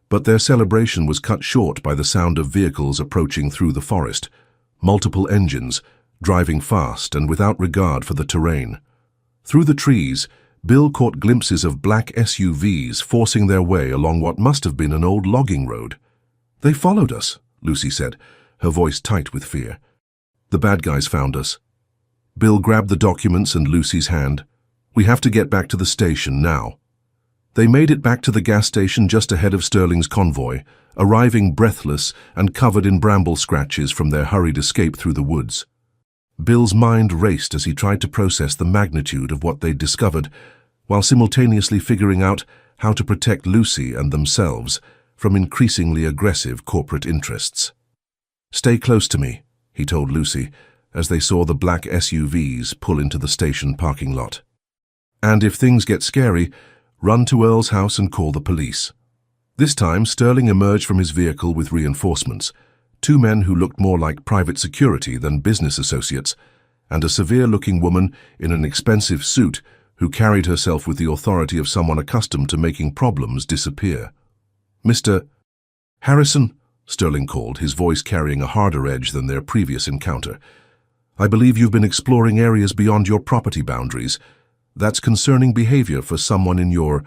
S1: But their celebration was cut short by the sound of vehicles approaching through the forest, multiple engines, driving fast and without regard for the terrain. Through the trees, Bill caught glimpses of black SUVs forcing their way along what must have been an old logging road. "They followed us," Lucy said, her voice tight with fear. "The bad guys found us." Bill grabbed the documents and Lucy's hand. "We have to get back to the station now." They made it back to the gas station just ahead of Sterling's convoy, arriving breathless and covered in bramble scratches from their hurried escape through the woods. Bill's mind raced as he tried to process the magnitude of what they'd discovered, while simultaneously figuring out how to protect Lucy and themselves from increasingly aggressive corporate interests. "Stay close to me," he told Lucy, as they saw the black SUVs pull into the station parking lot. "And if things get scary, run to Earl's house and call the police." This time, Sterling emerged from his vehicle with reinforcements, 2 men who looked more like private security than business associates, and a severe-looking woman in an expensive suit who carried herself with the authority of someone accustomed to making problems disappear. "Mr. Harrison," Sterling called, his voice carrying a harder edge than their previous encounter. "I believe you've been exploring areas beyond your property boundaries. That's concerning behavior for someone in your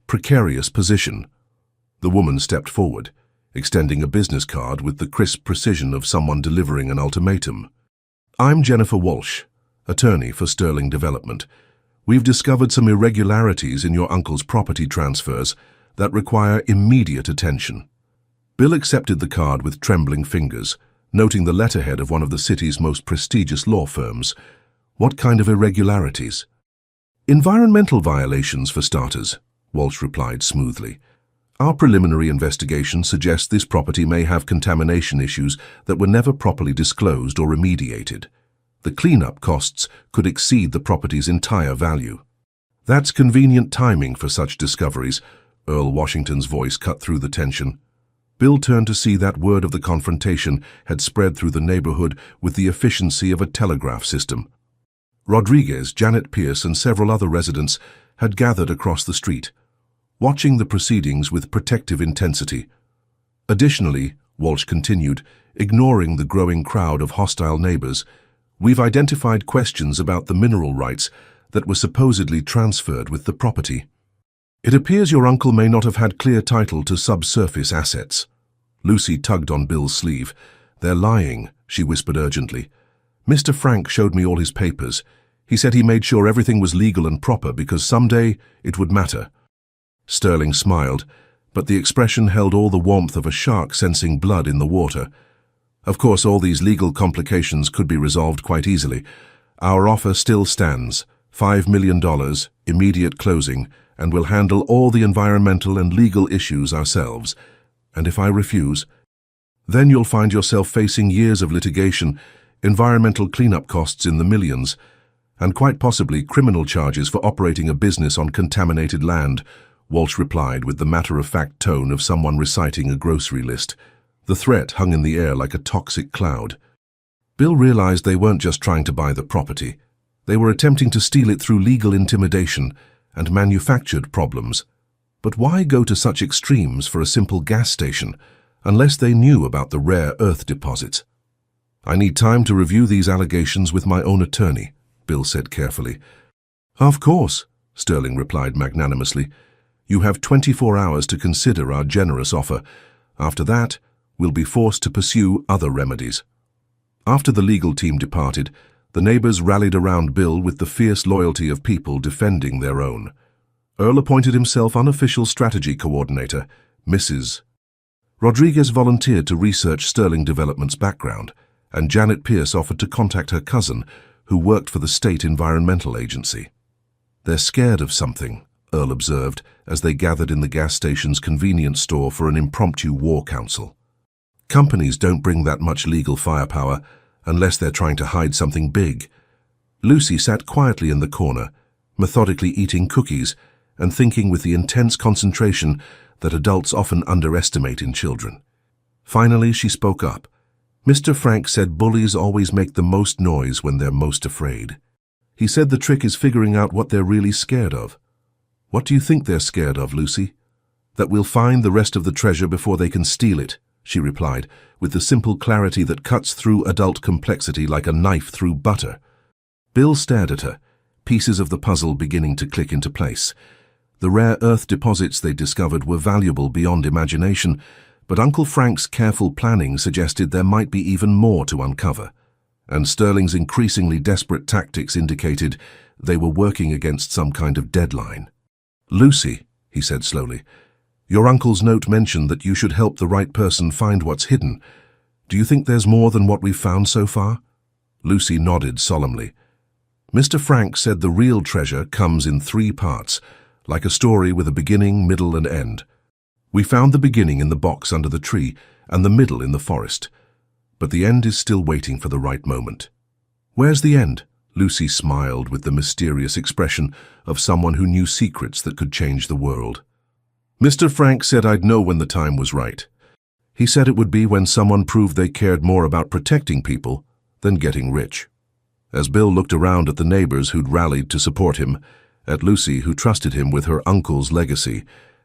S1: precarious position." The woman stepped forward, extending a business card with the crisp precision of someone delivering an ultimatum. "I'm Jennifer Walsh. attorney for Sterling Development. We've discovered some irregularities in your uncle's property transfers that require immediate attention. Bill accepted the card with trembling fingers, noting the letterhead of one of the city's most prestigious law firms. What kind of irregularities? Environmental violations, for starters, Walsh replied smoothly. Our preliminary investigation suggests this property may have contamination issues that were never properly disclosed or remediated. The cleanup costs could exceed the property's entire value. That's convenient timing for such discoveries, Earl Washington's voice cut through the tension. Bill turned to see that word of the confrontation had spread through the neighborhood with the efficiency of a telegraph system. Rodriguez, Janet Pierce, and several other residents had gathered across the street, watching the proceedings with protective intensity. Additionally, Walsh continued, ignoring the growing crowd of hostile neighbors, we've identified questions about the mineral rights that were supposedly transferred with the property. It appears your uncle may not have had clear title to subsurface assets. Lucy tugged on Bill's sleeve. They're lying, she whispered urgently. Mr. Frank showed me all his papers. He said he made sure everything was legal and proper because someday it would matter. Sterling smiled, but the expression held all the warmth of a shark sensing blood in the water. Of course, all these legal complications could be resolved quite easily. Our offer still stands. $5 million, immediate closing, and we'll handle all the environmental and legal issues ourselves. And if I refuse, then you'll find yourself facing years of litigation, environmental cleanup costs in the millions, and quite possibly criminal charges for operating a business on contaminated land, Walsh replied with the matter-of-fact tone of someone reciting a grocery list. The threat hung in the air like a toxic cloud. Bill realized they weren't just trying to buy the property. They were attempting to steal it through legal intimidation and manufactured problems. But why go to such extremes for a simple gas station, unless they knew about the rare earth deposits? I need time to review these allegations with my own attorney, Bill said carefully. Of course, Sterling replied magnanimously. You have 24 hours to consider our generous offer. After that, we'll be forced to pursue other remedies. After the legal team departed, the neighbors rallied around Bill with the fierce loyalty of people defending their own. Earl appointed himself unofficial strategy coordinator, Mrs. Rodriguez volunteered to research Sterling Development's background, and Janet Pierce offered to contact her cousin, who worked for the state environmental agency. They're scared of something, Earl observed, as they gathered in the gas station's convenience store for an impromptu war council. Companies don't bring that much legal firepower unless they're trying to hide something big. Lucy sat quietly in the corner, methodically eating cookies and thinking with the intense concentration that adults often underestimate in children. Finally, she spoke up. Mr. Frank said bullies always make the most noise when they're most afraid. He said the trick is figuring out what they're really scared of. What do you think they're scared of, Lucy? That we'll find the rest of the treasure before they can steal it, she replied, with the simple clarity that cuts through adult complexity like a knife through butter. Bill stared at her, pieces of the puzzle beginning to click into place. The rare earth deposits they discovered were valuable beyond imagination, but Uncle Frank's careful planning suggested there might be even more to uncover, and Sterling's increasingly desperate tactics indicated they were working against some kind of deadline. Lucy, he said slowly, your uncle's note mentioned that you should help the right person find what's hidden. Do you think there's more than what we've found so far? Lucy nodded solemnly. Mr. Frank said the real treasure comes in 3 parts, like a story with a beginning, middle, and end. We found the beginning in the box under the tree and the middle in the forest, but the end is still waiting for the right moment. Where's the end? Lucy smiled with the mysterious expression of someone who knew secrets that could change the world. Mr. Frank said I'd know when the time was right. He said it would be when someone proved they cared more about protecting people than getting rich. As Bill looked around at the neighbors who'd rallied to support him, at Lucy who trusted him with her uncle's legacy,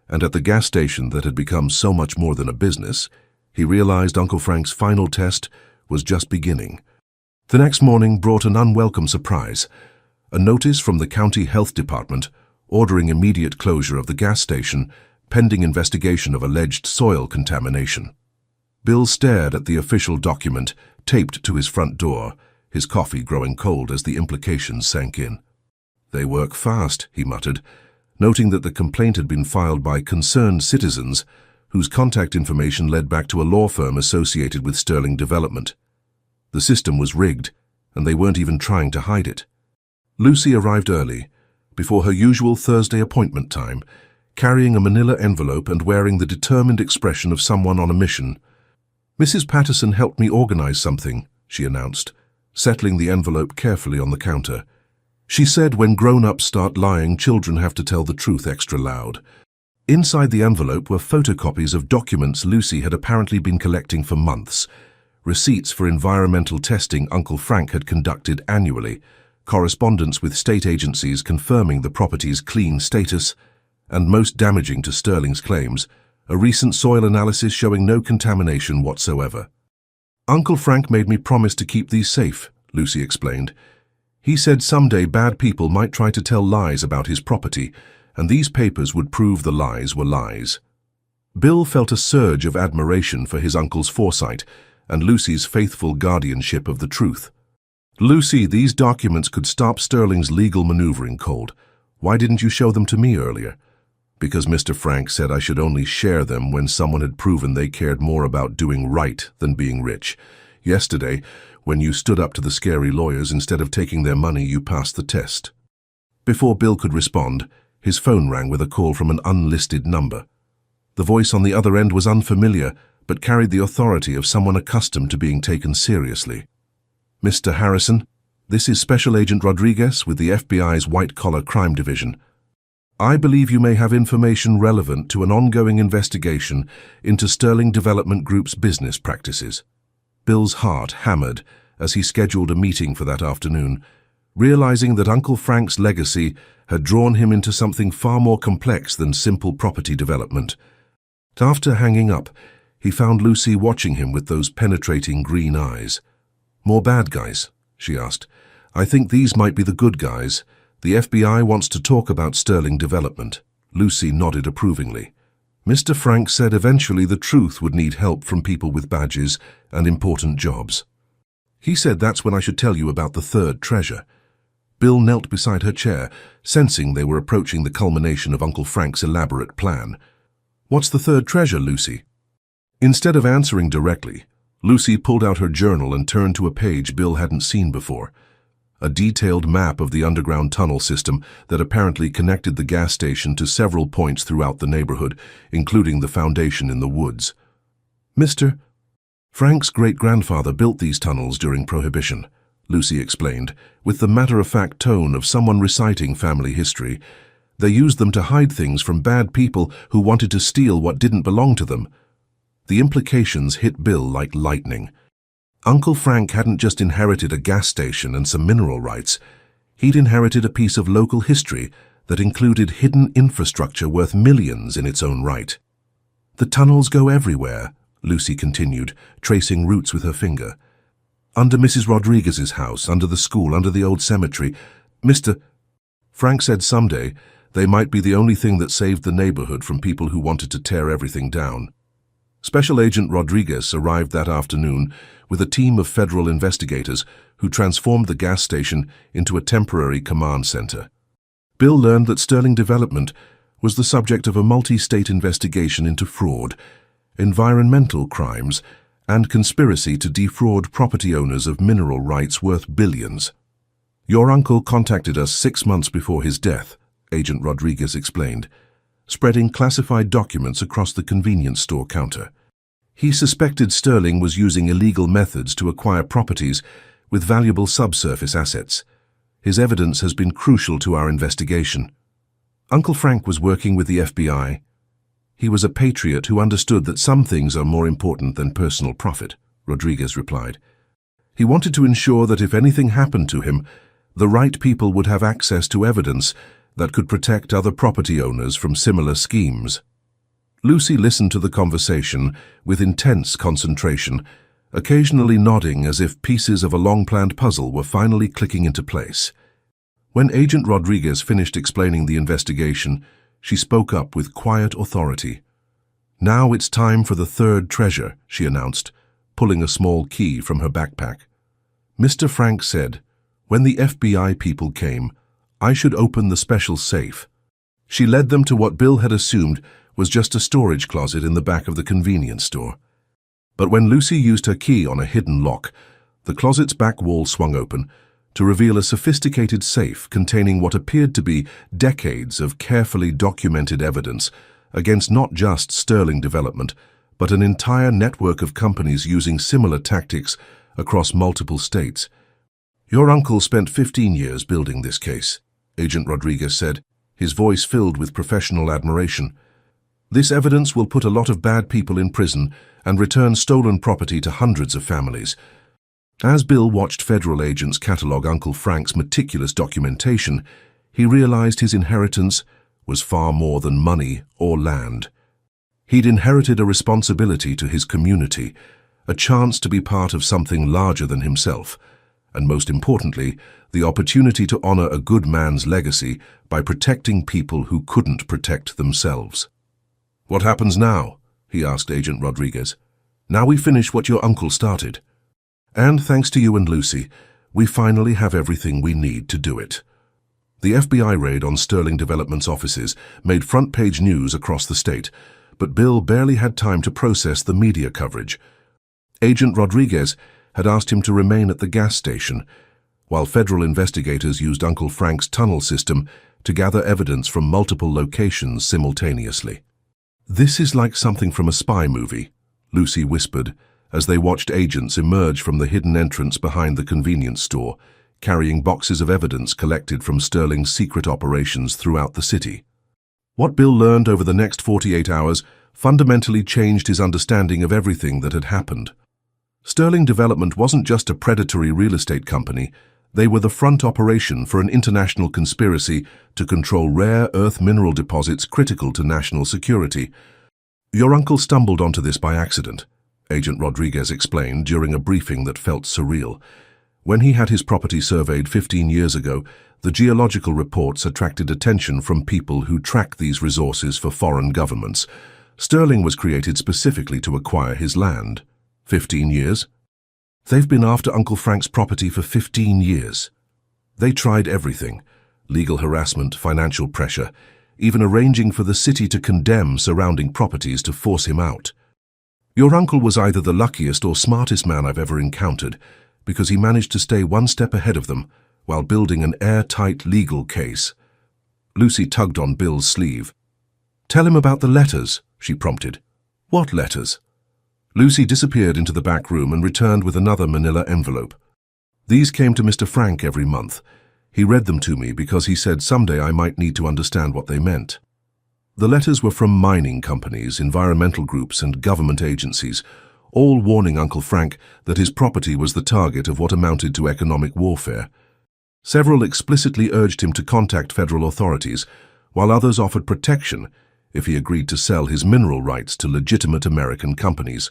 S1: and at the gas station that had become so much more than a business, he realized Uncle Frank's final test was just beginning. The next morning brought an unwelcome surprise, a notice from the county health department ordering immediate closure of the gas station pending investigation of alleged soil contamination. Bill stared at the official document taped to his front door, his coffee growing cold as the implications sank in. "They work fast," he muttered, noting that the complaint had been filed by concerned citizens whose contact information led back to a law firm associated with Sterling Development. The system was rigged, and they weren't even trying to hide it. Lucy arrived early, before her usual Thursday appointment time, carrying a manila envelope and wearing the determined expression of someone on a mission. "Mrs. Patterson helped me organize something," she announced, settling the envelope carefully on the counter. "She said when grown-ups start lying, children have to tell the truth extra loud." Inside the envelope were photocopies of documents Lucy had apparently been collecting for months, receipts for environmental testing Uncle Frank had conducted annually, correspondence with state agencies confirming the property's clean status, and most damaging to Sterling's claims, a recent soil analysis showing no contamination whatsoever. "Uncle Frank made me promise to keep these safe," Lucy explained. "He said someday bad people might try to tell lies about his property, and these papers would prove the lies were lies." Bill felt a surge of admiration for his uncle's foresight and Lucy's faithful guardianship of the truth. "Lucy, these documents could stop Sterling's legal maneuvering cold. Why didn't you show them to me earlier?" "Because Mr. Frank said I should only share them when someone had proven they cared more about doing right than being rich. Yesterday, when you stood up to the scary lawyers instead of taking their money, you passed the test." Before Bill could respond, his phone rang with a call from an unlisted number. The voice on the other end was unfamiliar, but carried the authority of someone accustomed to being taken seriously. "Mr. Harrison, this is Special Agent Rodriguez with the FBI's White-Collar Crime Division. I believe you may have information relevant to an ongoing investigation into Sterling Development Group's business practices." Bill's heart hammered as he scheduled a meeting for that afternoon, realizing that Uncle Frank's legacy had drawn him into something far more complex than simple property development. After hanging up, he found Lucy watching him with those penetrating green eyes. "More bad guys?" she asked. "I think these might be the good guys. The FBI wants to talk about Sterling Development." Lucy nodded approvingly. "Mr. Frank said eventually the truth would need help from people with badges and important jobs. He said that's when I should tell you about the third treasure." Bill knelt beside her chair, sensing they were approaching the culmination of Uncle Frank's elaborate plan. "What's the third treasure, Lucy?" Instead of answering directly, Lucy pulled out her journal and turned to a page Bill hadn't seen before. A detailed map of the underground tunnel system that apparently connected the gas station to several points throughout the neighborhood, including the foundation in the woods. "Mr. Frank's great-grandfather built these tunnels during Prohibition," Lucy explained, with the matter-of-fact tone of someone reciting family history. "They used them to hide things from bad people who wanted to steal what didn't belong to them." The implications hit Bill like lightning. Uncle Frank hadn't just inherited a gas station and some mineral rights. He'd inherited a piece of local history that included hidden infrastructure worth millions in its own right. "The tunnels go everywhere," Lucy continued, tracing routes with her finger. "Under Mrs. Rodriguez's house, under the school, under the old cemetery. Mr. Frank said someday they might be the only thing that saved the neighborhood from people who wanted to tear everything down." Special Agent Rodriguez arrived that afternoon with a team of federal investigators who transformed the gas station into a temporary command center. Bill learned that Sterling Development was the subject of a multi-state investigation into fraud, environmental crimes, and conspiracy to defraud property owners of mineral rights worth billions. "Your uncle contacted us 6 months before his death," Agent Rodriguez explained, spreading classified documents across the convenience store counter. "He suspected Sterling was using illegal methods to acquire properties with valuable subsurface assets. His evidence has been crucial to our investigation." Uncle Frank was working with the FBI. "He was a patriot who understood that some things are more important than personal profit," Rodriguez replied. "He wanted to ensure that if anything happened to him, the right people would have access to evidence that could protect other property owners from similar schemes." Lucy listened to the conversation with intense concentration, occasionally nodding as if pieces of a long-planned puzzle were finally clicking into place. When Agent Rodriguez finished explaining the investigation, she spoke up with quiet authority. "Now it's time for the third treasure," she announced, pulling a small key from her backpack. Mr. Frank said, "When the FBI people came, I should open the special safe." She led them to what Bill had assumed was just a storage closet in the back of the convenience store. But when Lucy used her key on a hidden lock, the closet's back wall swung open to reveal a sophisticated safe containing what appeared to be decades of carefully documented evidence against not just Sterling Development, but an entire network of companies using similar tactics across multiple states. "Your uncle spent 15 years building this case," Agent Rodriguez said, his voice filled with professional admiration. "This evidence will put a lot of bad people in prison and return stolen property to hundreds of families." As Bill watched federal agents catalog Uncle Frank's meticulous documentation, he realized his inheritance was far more than money or land. He'd inherited a responsibility to his community, a chance to be part of something larger than himself, and most importantly, the opportunity to honor a good man's legacy by protecting people who couldn't protect themselves. "What happens now?" he asked Agent Rodriguez. "Now we finish what your uncle started. And thanks to you and Lucy, we finally have everything we need to do it." The FBI raid on Sterling Development's offices made front-page news across the state, but Bill barely had time to process the media coverage. Agent Rodriguez had asked him to remain at the gas station, while federal investigators used Uncle Frank's tunnel system to gather evidence from multiple locations simultaneously. "This is like something from a spy movie," Lucy whispered as they watched agents emerge from the hidden entrance behind the convenience store, carrying boxes of evidence collected from Sterling's secret operations throughout the city. What Bill learned over the next 48 hours fundamentally changed his understanding of everything that had happened. Sterling Development wasn't just a predatory real estate company, they were the front operation for an international conspiracy to control rare earth mineral deposits critical to national security. "Your uncle stumbled onto this by accident," Agent Rodriguez explained during a briefing that felt surreal. When he had his property surveyed 15 years ago, the geological reports attracted attention from people who track these resources for foreign governments. Sterling was created specifically to acquire his land. 15 years? They've been after Uncle Frank's property for 15 years. They tried everything: legal harassment, financial pressure, even arranging for the city to condemn surrounding properties to force him out. "Your uncle was either the luckiest or smartest man I've ever encountered, because he managed to stay one step ahead of them while building an airtight legal case." Lucy tugged on Bill's sleeve. "Tell him about the letters," she prompted. "What letters?" Lucy disappeared into the back room and returned with another manila envelope. "These came to Mr. Frank every month. He read them to me because he said someday I might need to understand what they meant." The letters were from mining companies, environmental groups, and government agencies, all warning Uncle Frank that his property was the target of what amounted to economic warfare. Several explicitly urged him to contact federal authorities, while others offered protection if he agreed to sell his mineral rights to legitimate American companies.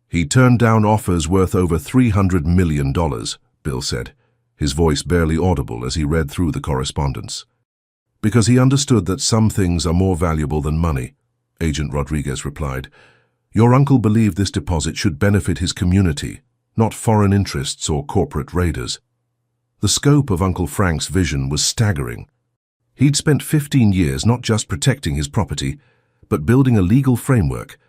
S1: "He turned down offers worth over $300 million, Bill said, his voice barely audible as he read through the correspondence. "Because he understood that some things are more valuable than money," Agent Rodriguez replied. "Your uncle believed this deposit should benefit his community, not foreign interests or corporate raiders." The scope of Uncle Frank's vision was staggering. He'd spent 15 years not just protecting his property, but building a legal framework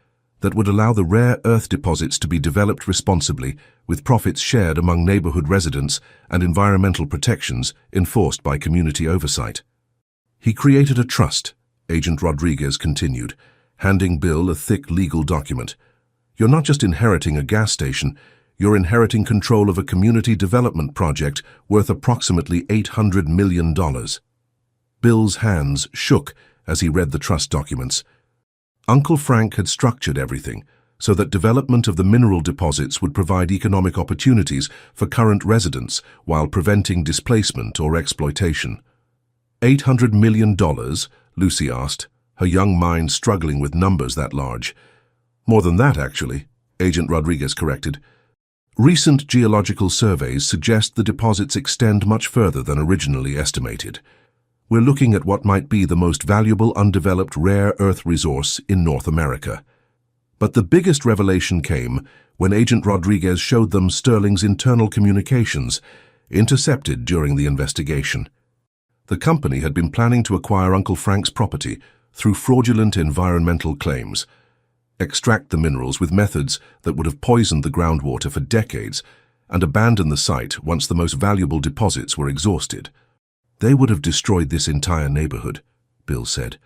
S1: that would allow the rare earth deposits to be developed responsibly, with profits shared among neighborhood residents and environmental protections enforced by community oversight. "He created a trust," Agent Rodriguez continued, handing Bill a thick legal document. "You're not just inheriting a gas station, you're inheriting control of a community development project worth approximately $800 million. Bill's hands shook as he read the trust documents. Uncle Frank had structured everything so that development of the mineral deposits would provide economic opportunities for current residents while preventing displacement or exploitation. $800 million, Lucy asked, her young mind struggling with numbers that large. "More than that, actually," Agent Rodriguez corrected. "Recent geological surveys suggest the deposits extend much further than originally estimated. We're looking at what might be the most valuable undeveloped rare earth resource in North America." But the biggest revelation came when Agent Rodriguez showed them Sterling's internal communications, intercepted during the investigation. The company had been planning to acquire Uncle Frank's property through fraudulent environmental claims, extract the minerals with methods that would have poisoned the groundwater for decades, and abandon the site once the most valuable deposits were exhausted. They would have destroyed this entire neighborhood, Bill said,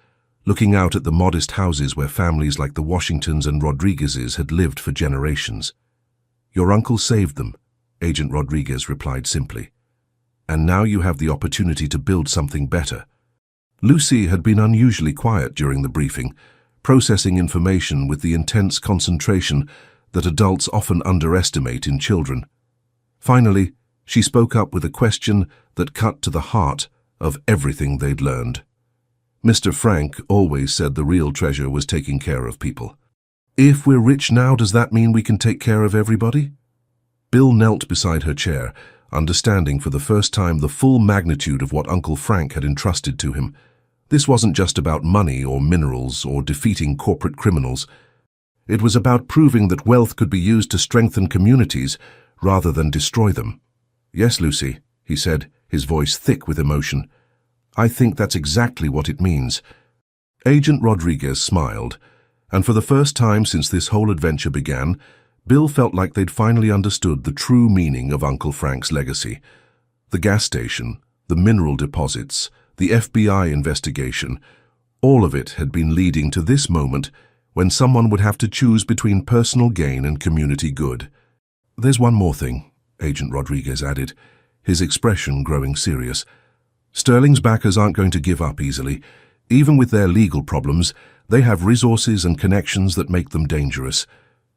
S1: looking out at the modest houses where families like the Washingtons and Rodriguezes had lived for generations. Your uncle saved them, Agent Rodriguez replied simply. And now you have the opportunity to build something better. Lucy had been unusually quiet during the briefing, processing information with the intense concentration that adults often underestimate in children. Finally, she spoke up with a question that cut to the heart of everything they'd learned. Mr. Frank always said the real treasure was taking care of people. If we're rich now, does that mean we can take care of everybody? Bill knelt beside her chair, understanding for the first time the full magnitude of what Uncle Frank had entrusted to him. This wasn't just about money or minerals or defeating corporate criminals. It was about proving that wealth could be used to strengthen communities rather than destroy them. Yes, Lucy, he said, his voice thick with emotion. I think that's exactly what it means. Agent Rodriguez smiled, and for the first time since this whole adventure began, Bill felt like they'd finally understood the true meaning of Uncle Frank's legacy. The gas station, the mineral deposits, the FBI investigation, all of it had been leading to this moment when someone would have to choose between personal gain and community good. There's one more thing, Agent Rodriguez added, his expression growing serious. Sterling's backers aren't going to give up easily. Even with their legal problems, they have resources and connections that make them dangerous.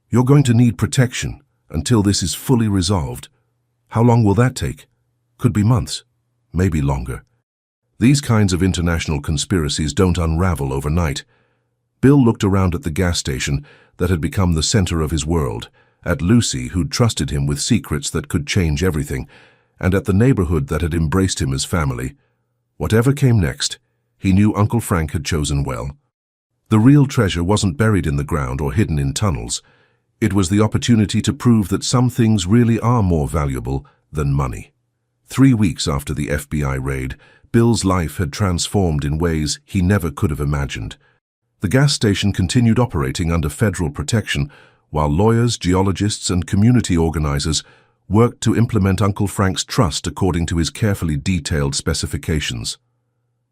S1: You're going to need protection until this is fully resolved. How long will that take? Could be months, maybe longer. These kinds of international conspiracies don't unravel overnight. Bill looked around at the gas station that had become the center of his world, at Lucy, who'd trusted him with secrets that could change everything, and at the neighborhood that had embraced him as family. Whatever came next, he knew Uncle Frank had chosen well. The real treasure wasn't buried in the ground or hidden in tunnels. It was the opportunity to prove that some things really are more valuable than money. 3 weeks after the FBI raid, Bill's life had transformed in ways he never could have imagined. The gas station continued operating under federal protection, while lawyers, geologists, and community organizers worked to implement Uncle Frank's trust according to his carefully detailed specifications.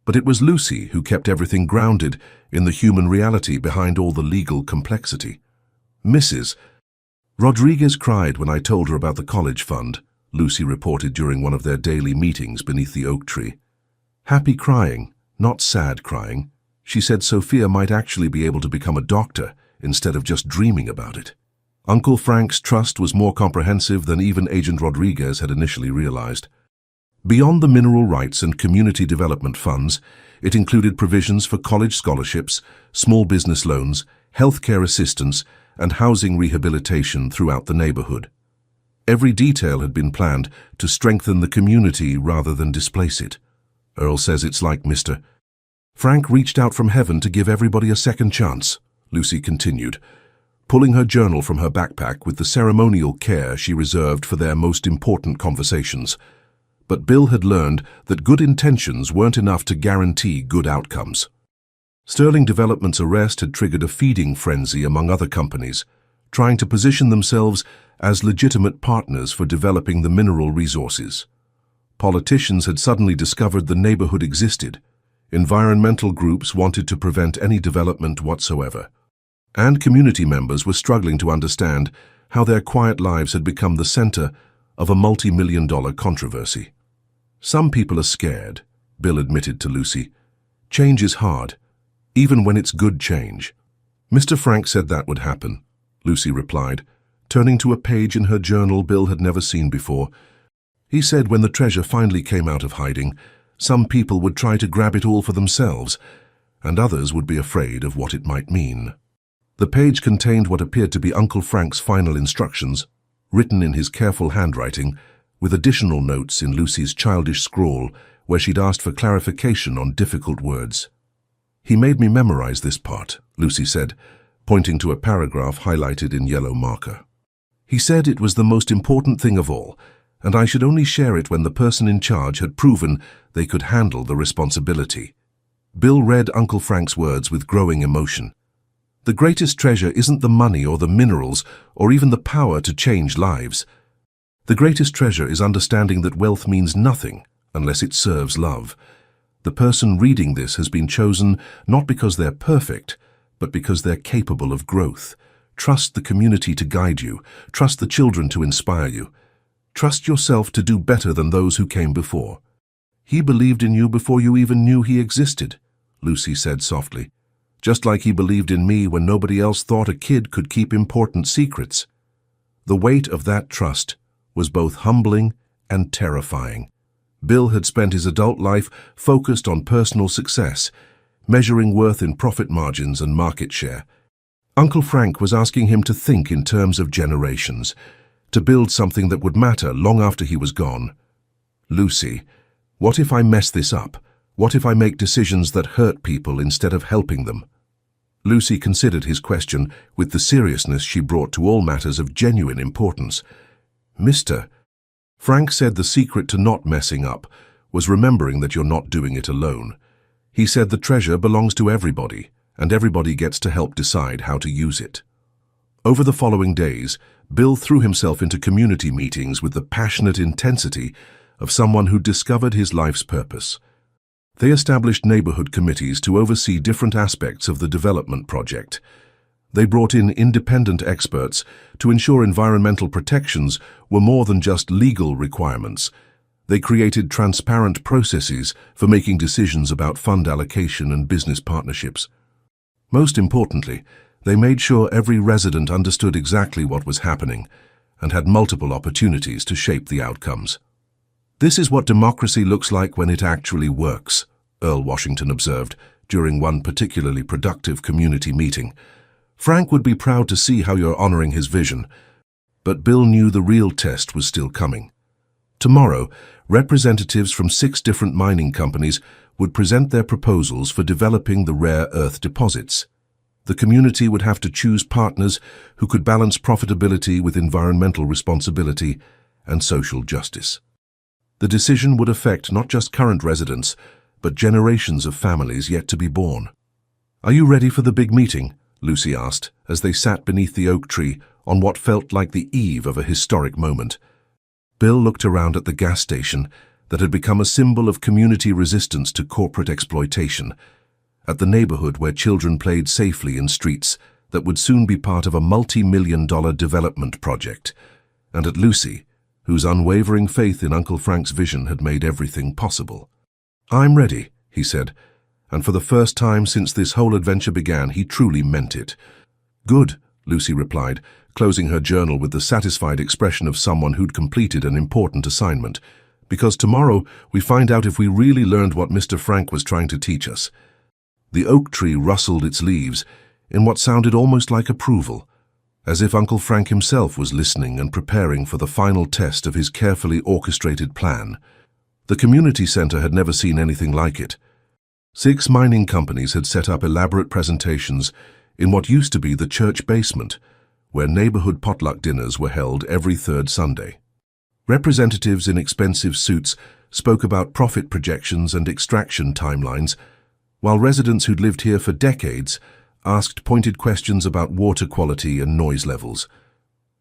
S1: But it was Lucy who kept everything grounded in the human reality behind all the legal complexity. Mrs. Rodriguez cried when I told her about the college fund, Lucy reported during one of their daily meetings beneath the oak tree. Happy crying, not sad crying. She said Sophia might actually be able to become a doctor instead of just dreaming about it. Uncle Frank's trust was more comprehensive than even Agent Rodriguez had initially realized. Beyond the mineral rights and community development funds, it included provisions for college scholarships, small business loans, healthcare assistance, and housing rehabilitation throughout the neighborhood. Every detail had been planned to strengthen the community rather than displace it. Earl says it's like Mr. Frank reached out from heaven to give everybody a second chance, Lucy continued, pulling her journal from her backpack with the ceremonial care she reserved for their most important conversations. But Bill had learned that good intentions weren't enough to guarantee good outcomes. Sterling Development's arrest had triggered a feeding frenzy among other companies, trying to position themselves as legitimate partners for developing the mineral resources. Politicians had suddenly discovered the neighborhood existed. Environmental groups wanted to prevent any development whatsoever. And community members were struggling to understand how their quiet lives had become the center of a multi-million-dollar controversy. Some people are scared, Bill admitted to Lucy. Change is hard, even when it's good change. Mr. Frank said that would happen, Lucy replied, turning to a page in her journal Bill had never seen before. He said when the treasure finally came out of hiding, some people would try to grab it all for themselves, and others would be afraid of what it might mean. The page contained what appeared to be Uncle Frank's final instructions, written in his careful handwriting, with additional notes in Lucy's childish scrawl where she'd asked for clarification on difficult words. He made me memorize this part, Lucy said, pointing to a paragraph highlighted in yellow marker. He said it was the most important thing of all, and I should only share it when the person in charge had proven they could handle the responsibility. Bill read Uncle Frank's words with growing emotion. The greatest treasure isn't the money or the minerals or even the power to change lives. The greatest treasure is understanding that wealth means nothing unless it serves love. The person reading this has been chosen not because they're perfect, but because they're capable of growth. Trust the community to guide you. Trust the children to inspire you. Trust yourself to do better than those who came before. He believed in you before you even knew he existed, Lucy said softly. Just like he believed in me when nobody else thought a kid could keep important secrets. The weight of that trust was both humbling and terrifying. Bill had spent his adult life focused on personal success, measuring worth in profit margins and market share. Uncle Frank was asking him to think in terms of generations, to build something that would matter long after he was gone. Lucy, what if I mess this up? What if I make decisions that hurt people instead of helping them? Lucy considered his question with the seriousness she brought to all matters of genuine importance. Mr. Frank said the secret to not messing up was remembering that you're not doing it alone. He said the treasure belongs to everybody, and everybody gets to help decide how to use it. Over the following days, Bill threw himself into community meetings with the passionate intensity of someone who discovered his life's purpose. They established neighborhood committees to oversee different aspects of the development project. They brought in independent experts to ensure environmental protections were more than just legal requirements. They created transparent processes for making decisions about fund allocation and business partnerships. Most importantly, they made sure every resident understood exactly what was happening and had multiple opportunities to shape the outcomes. This is what democracy looks like when it actually works, Earl Washington observed during one particularly productive community meeting. Frank would be proud to see how you're honoring his vision, but Bill knew the real test was still coming. Tomorrow, representatives from 6 different mining companies would present their proposals for developing the rare earth deposits. The community would have to choose partners who could balance profitability with environmental responsibility and social justice. The decision would affect not just current residents, but generations of families yet to be born. "Are you ready for the big meeting?" Lucy asked, as they sat beneath the oak tree on what felt like the eve of a historic moment. Bill looked around at the gas station that had become a symbol of community resistance to corporate exploitation, at the neighborhood where children played safely in streets that would soon be part of a multi-million-dollar development project, and at Lucy, whose unwavering faith in Uncle Frank's vision had made everything possible. "I'm ready," he said, and for the first time since this whole adventure began, he truly meant it. "Good," Lucy replied, closing her journal with the satisfied expression of someone who'd completed an important assignment, "because tomorrow we find out if we really learned what Mr. Frank was trying to teach us." The oak tree rustled its leaves in what sounded almost like approval, as if Uncle Frank himself was listening and preparing for the final test of his carefully orchestrated plan. The community center had never seen anything like it. 6 mining companies had set up elaborate presentations in what used to be the church basement, where neighborhood potluck dinners were held every 3rd Sunday. Representatives in expensive suits spoke about profit projections and extraction timelines, while residents who'd lived here for decades asked pointed questions about water quality and noise levels.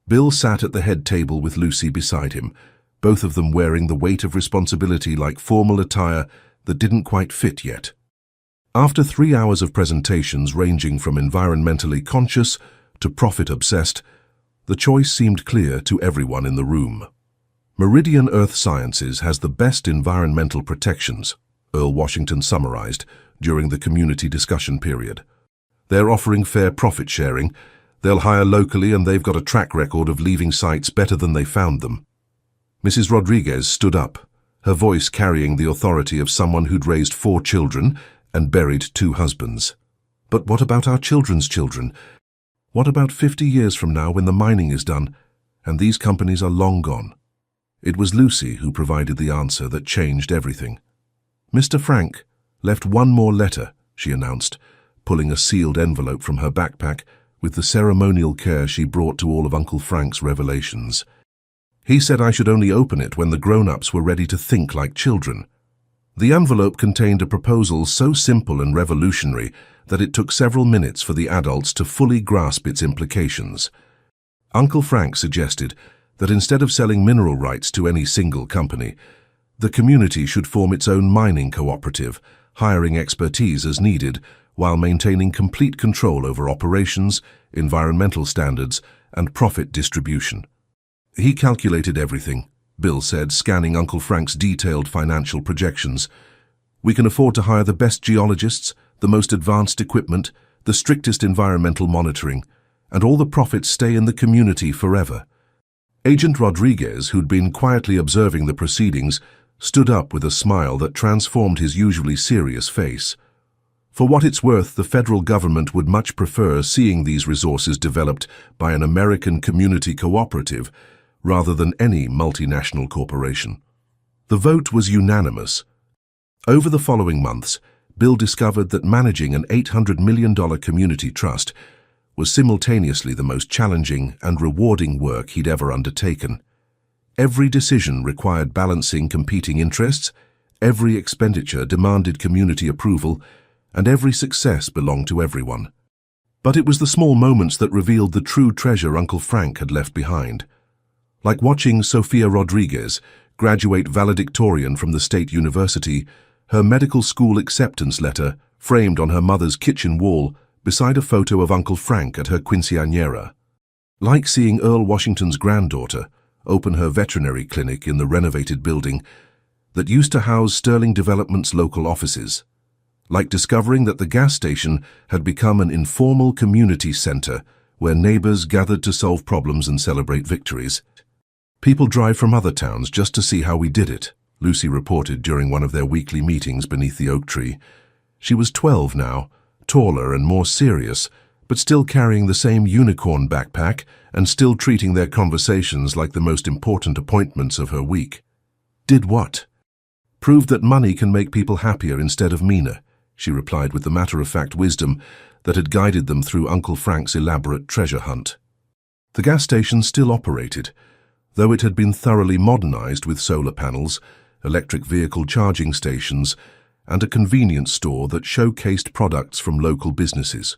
S1: Bill sat at the head table with Lucy beside him, both of them wearing the weight of responsibility like formal attire that didn't quite fit yet. After 3 hours of presentations ranging from environmentally conscious to profit-obsessed, the choice seemed clear to everyone in the room. Meridian Earth Sciences has the best environmental protections, Earl Washington summarized during the community discussion period. They're offering fair profit sharing, they'll hire locally, and they've got a track record of leaving sites better than they found them. Mrs. Rodriguez stood up, her voice carrying the authority of someone who'd raised 4 children and buried 2 husbands. "But what about our children's children? What about 50 years from now when the mining is done and these companies are long gone?" It was Lucy who provided the answer that changed everything. "Mr. Frank left one more letter," she announced, pulling a sealed envelope from her backpack with the ceremonial care she brought to all of Uncle Frank's revelations. He said I should only open it when the grown-ups were ready to think like children. The envelope contained a proposal so simple and revolutionary that it took several minutes for the adults to fully grasp its implications. Uncle Frank suggested that instead of selling mineral rights to any single company, the community should form its own mining cooperative, hiring expertise as needed while maintaining complete control over operations, environmental standards, and profit distribution. He calculated everything, Bill said, scanning Uncle Frank's detailed financial projections. We can afford to hire the best geologists, the most advanced equipment, the strictest environmental monitoring, and all the profits stay in the community forever. Agent Rodriguez, who'd been quietly observing the proceedings, stood up with a smile that transformed his usually serious face. For what it's worth, the federal government would much prefer seeing these resources developed by an American community cooperative rather than any multinational corporation. The vote was unanimous. Over the following months, Bill discovered that managing an $800 million community trust was simultaneously the most challenging and rewarding work he'd ever undertaken. Every decision required balancing competing interests, every expenditure demanded community approval, and every success belonged to everyone. But it was the small moments that revealed the true treasure Uncle Frank had left behind. Like watching Sofia Rodriguez graduate valedictorian from the state university, her medical school acceptance letter framed on her mother's kitchen wall beside a photo of Uncle Frank at her quinceañera. Like seeing Earl Washington's granddaughter open her veterinary clinic in the renovated building that used to house Sterling Development's local offices. Like discovering that the gas station had become an informal community center where neighbors gathered to solve problems and celebrate victories. People drive from other towns just to see how we did it, Lucy reported during one of their weekly meetings beneath the oak tree. She was 12 now, taller and more serious, but still carrying the same unicorn backpack and still treating their conversations like the most important appointments of her week. Did what? Proved that money can make people happier instead of meaner, she replied with the matter-of-fact wisdom that had guided them through Uncle Frank's elaborate treasure hunt. The gas station still operated, though it had been thoroughly modernized with solar panels, electric vehicle charging stations, and a convenience store that showcased products from local businesses.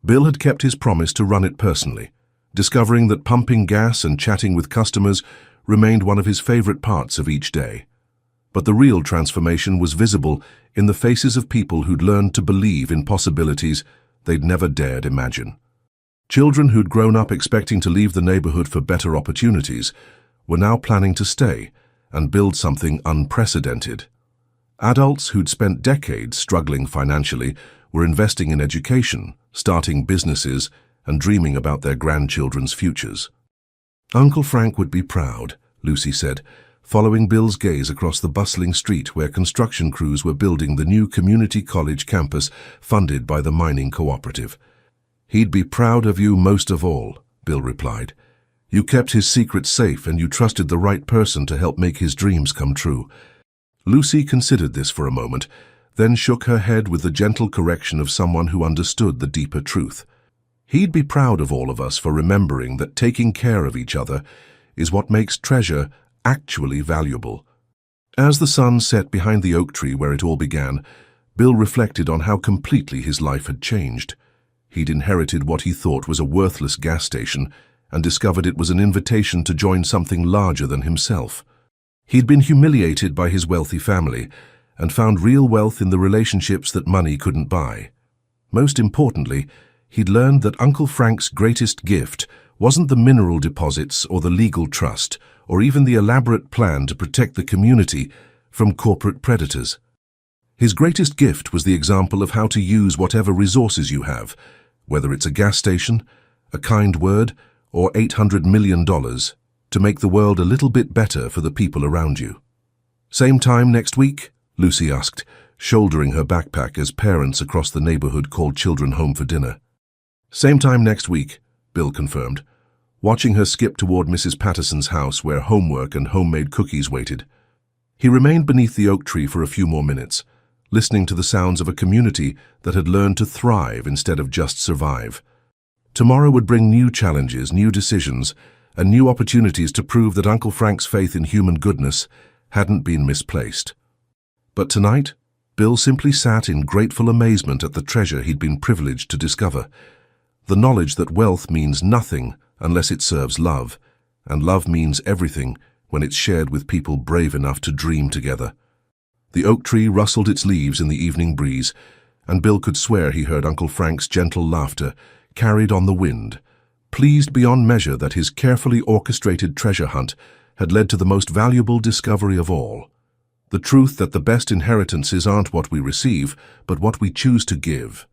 S1: Bill had kept his promise to run it personally, discovering that pumping gas and chatting with customers remained one of his favorite parts of each day. But the real transformation was visible in the faces of people who'd learned to believe in possibilities they'd never dared imagine. Children who'd grown up expecting to leave the neighborhood for better opportunities were now planning to stay and build something unprecedented. Adults who'd spent decades struggling financially were investing in education, starting businesses, and dreaming about their grandchildren's futures. Uncle Frank would be proud, Lucy said, following Bill's gaze across the bustling street where construction crews were building the new community college campus funded by the mining cooperative. He'd be proud of you most of all, Bill replied. You kept his secret safe and you trusted the right person to help make his dreams come true. Lucy considered this for a moment, then shook her head with the gentle correction of someone who understood the deeper truth. He'd be proud of all of us for remembering that taking care of each other is what makes treasure actually valuable. As the sun set behind the oak tree where it all began, Bill reflected on how completely his life had changed. He'd inherited what he thought was a worthless gas station and discovered it was an invitation to join something larger than himself. He'd been humiliated by his wealthy family and found real wealth in the relationships that money couldn't buy. Most importantly, he'd learned that Uncle Frank's greatest gift wasn't the mineral deposits or the legal trust or even the elaborate plan to protect the community from corporate predators. His greatest gift was the example of how to use whatever resources you have, whether it's a gas station, a kind word, or $800 million, to make the world a little bit better for the people around you. Same time next week? Lucy asked, shouldering her backpack as parents across the neighborhood called children home for dinner. Same time next week, Bill confirmed, watching her skip toward Mrs. Patterson's house where homework and homemade cookies waited. He remained beneath the oak tree for a few more minutes, listening to the sounds of a community that had learned to thrive instead of just survive. Tomorrow would bring new challenges, new decisions, and new opportunities to prove that Uncle Frank's faith in human goodness hadn't been misplaced. But tonight, Bill simply sat in grateful amazement at the treasure he'd been privileged to discover. The knowledge that wealth means nothing unless it serves love, and love means everything when it's shared with people brave enough to dream together. The oak tree rustled its leaves in the evening breeze, and Bill could swear he heard Uncle Frank's gentle laughter carried on the wind, pleased beyond measure that his carefully orchestrated treasure hunt had led to the most valuable discovery of all: the truth that the best inheritances aren't what we receive, but what we choose to give.